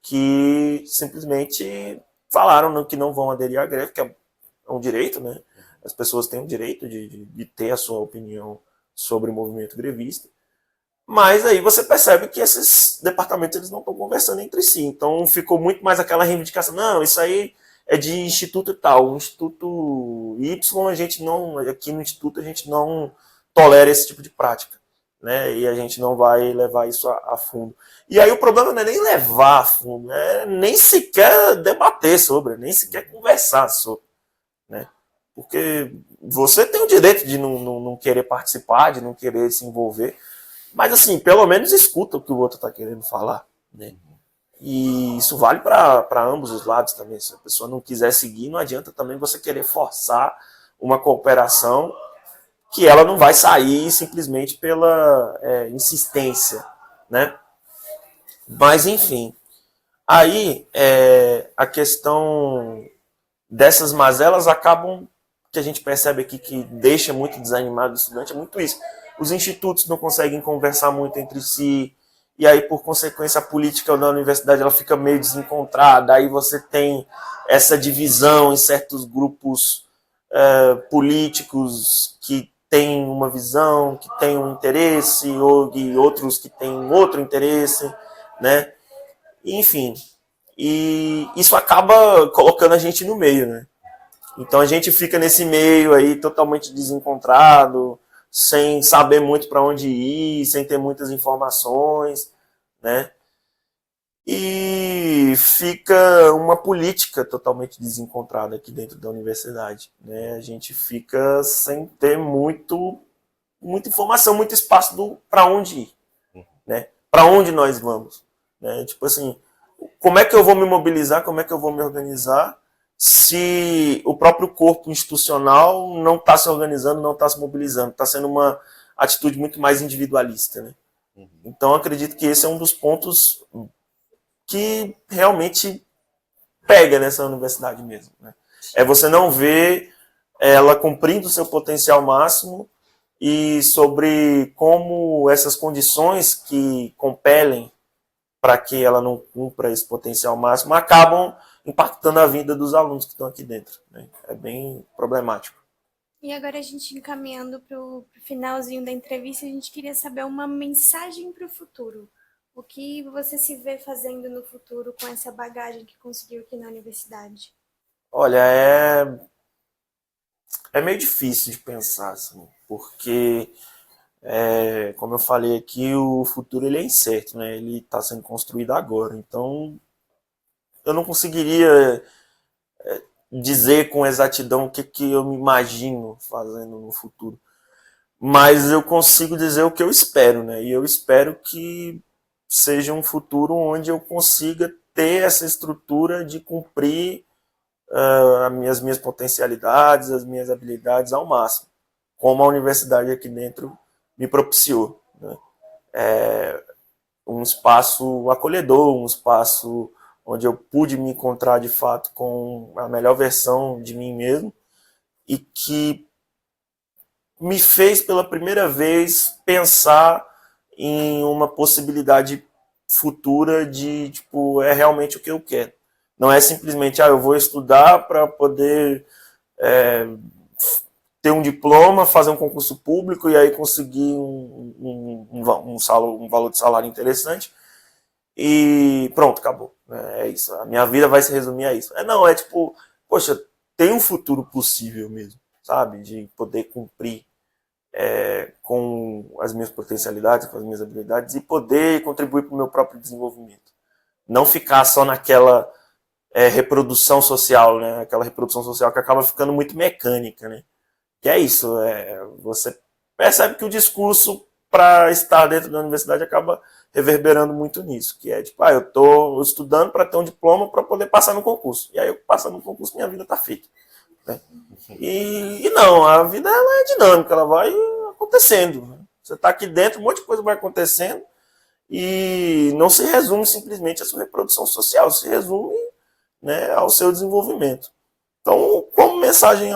que simplesmente falaram que não vão aderir à greve, que é um direito, né? as pessoas têm o direito de ter a sua opinião sobre o movimento grevista, mas aí você percebe que esses departamentos eles não estão conversando entre si, então ficou muito mais aquela reivindicação, não, isso aí é de instituto e tal, o Instituto Y, a gente não, aqui no Instituto a gente não tolera esse tipo de prática, né? E a gente não vai levar isso a fundo. E aí o problema não é nem levar a fundo, é nem sequer debater sobre, nem sequer conversar sobre, né? Porque você tem o direito de não querer participar, de não querer se envolver, mas assim, pelo menos escuta o que o outro está querendo falar, né? E isso vale para ambos os lados também. Se a pessoa não quiser seguir, não adianta também você querer forçar uma cooperação que ela não vai sair simplesmente pela insistência, né? Mas, enfim, aí a questão dessas mazelas acabam, que a gente percebe aqui que deixa muito desanimado o estudante, é muito isso. Os institutos não conseguem conversar muito entre si, e aí, por consequência, a política da universidade ela fica meio desencontrada, aí você tem essa divisão em certos grupos políticos que têm uma visão, que têm um interesse, e outros que têm outro interesse, né? Enfim, e isso acaba colocando a gente no meio, né? Então a gente fica nesse meio aí totalmente desencontrado, sem saber muito para onde ir, sem ter muitas informações, né? E fica uma política totalmente desencontrada aqui dentro da universidade, né? A gente fica sem ter muita informação, muito espaço para onde ir, né? Para onde nós vamos, né? Tipo assim, como é que eu vou me mobilizar, como é que eu vou me organizar se o próprio corpo institucional não está se organizando, não está se mobilizando, está sendo uma atitude muito mais individualista, né? Então, acredito que esse é um dos pontos que realmente pega nessa universidade mesmo, né? É você não ver ela cumprindo o seu potencial máximo e sobre como essas condições que compelem para que ela não cumpra esse potencial máximo acabam impactando a vida dos alunos que estão aqui dentro, né? É bem problemático. E agora a gente encaminhando para o finalzinho da entrevista, a gente queria saber uma mensagem para o futuro. O que você se vê fazendo no futuro com essa bagagem que conseguiu aqui na universidade? Olha, é meio difícil de pensar, assim, porque, como eu falei aqui, o futuro ele é incerto, né? Ele está sendo construído agora, então eu não conseguiria dizer com exatidão o que eu me imagino fazendo no futuro. Mas eu consigo dizer o que eu espero, né? E eu espero que seja um futuro onde eu consiga ter essa estrutura de cumprir as minhas potencialidades, as minhas habilidades ao máximo, como a universidade aqui dentro me propiciou, né? Um espaço acolhedor, um espaço onde eu pude me encontrar de fato com a melhor versão de mim mesmo e que me fez pela primeira vez pensar em uma possibilidade futura de, tipo, é realmente o que eu quero. Não é simplesmente, eu vou estudar para poder ter um diploma, fazer um concurso público e aí conseguir um valor de salário interessante e pronto, acabou. É isso. A minha vida vai se resumir a isso. Não, é tipo, poxa, tem um futuro possível mesmo, sabe? De poder cumprir com as minhas potencialidades, com as minhas habilidades e poder contribuir para o meu próprio desenvolvimento. Não ficar só naquela reprodução social, né? Aquela reprodução social que acaba ficando muito mecânica, né? Que é isso, você percebe que o discurso para estar dentro da universidade acaba reverberando muito nisso, que é tipo, eu estou estudando para ter um diploma para poder passar no concurso. E aí eu passando no concurso, minha vida está feita, né? E não, a vida ela é dinâmica, ela vai acontecendo. Você está aqui dentro, um monte de coisa vai acontecendo e não se resume simplesmente à sua reprodução social, se resume, né, ao seu desenvolvimento. Então, como mensagem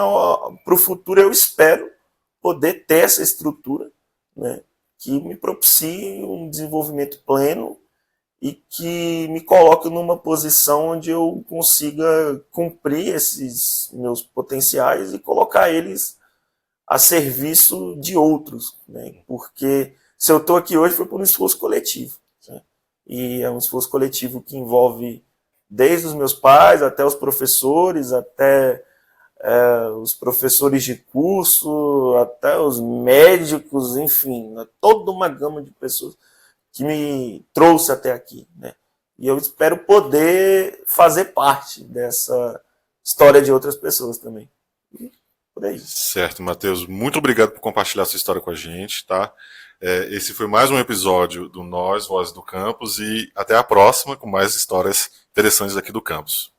para o futuro, eu espero poder ter essa estrutura, né, que me propicie um desenvolvimento pleno e que me coloque numa posição onde eu consiga cumprir esses meus potenciais e colocar eles a serviço de outros, né? Porque se eu estou aqui hoje foi por um esforço coletivo, né? E é um esforço coletivo que envolve desde os meus pais até os professores, até os professores de curso, até os médicos, enfim, toda uma gama de pessoas que me trouxe até aqui, né? E eu espero poder fazer parte dessa história de outras pessoas também. E por aí. Certo, Matheus, muito obrigado por compartilhar sua história com a gente, tá? Esse foi mais um episódio do Nós, Vozes do Campus, e até a próxima com mais histórias interessantes aqui do campus.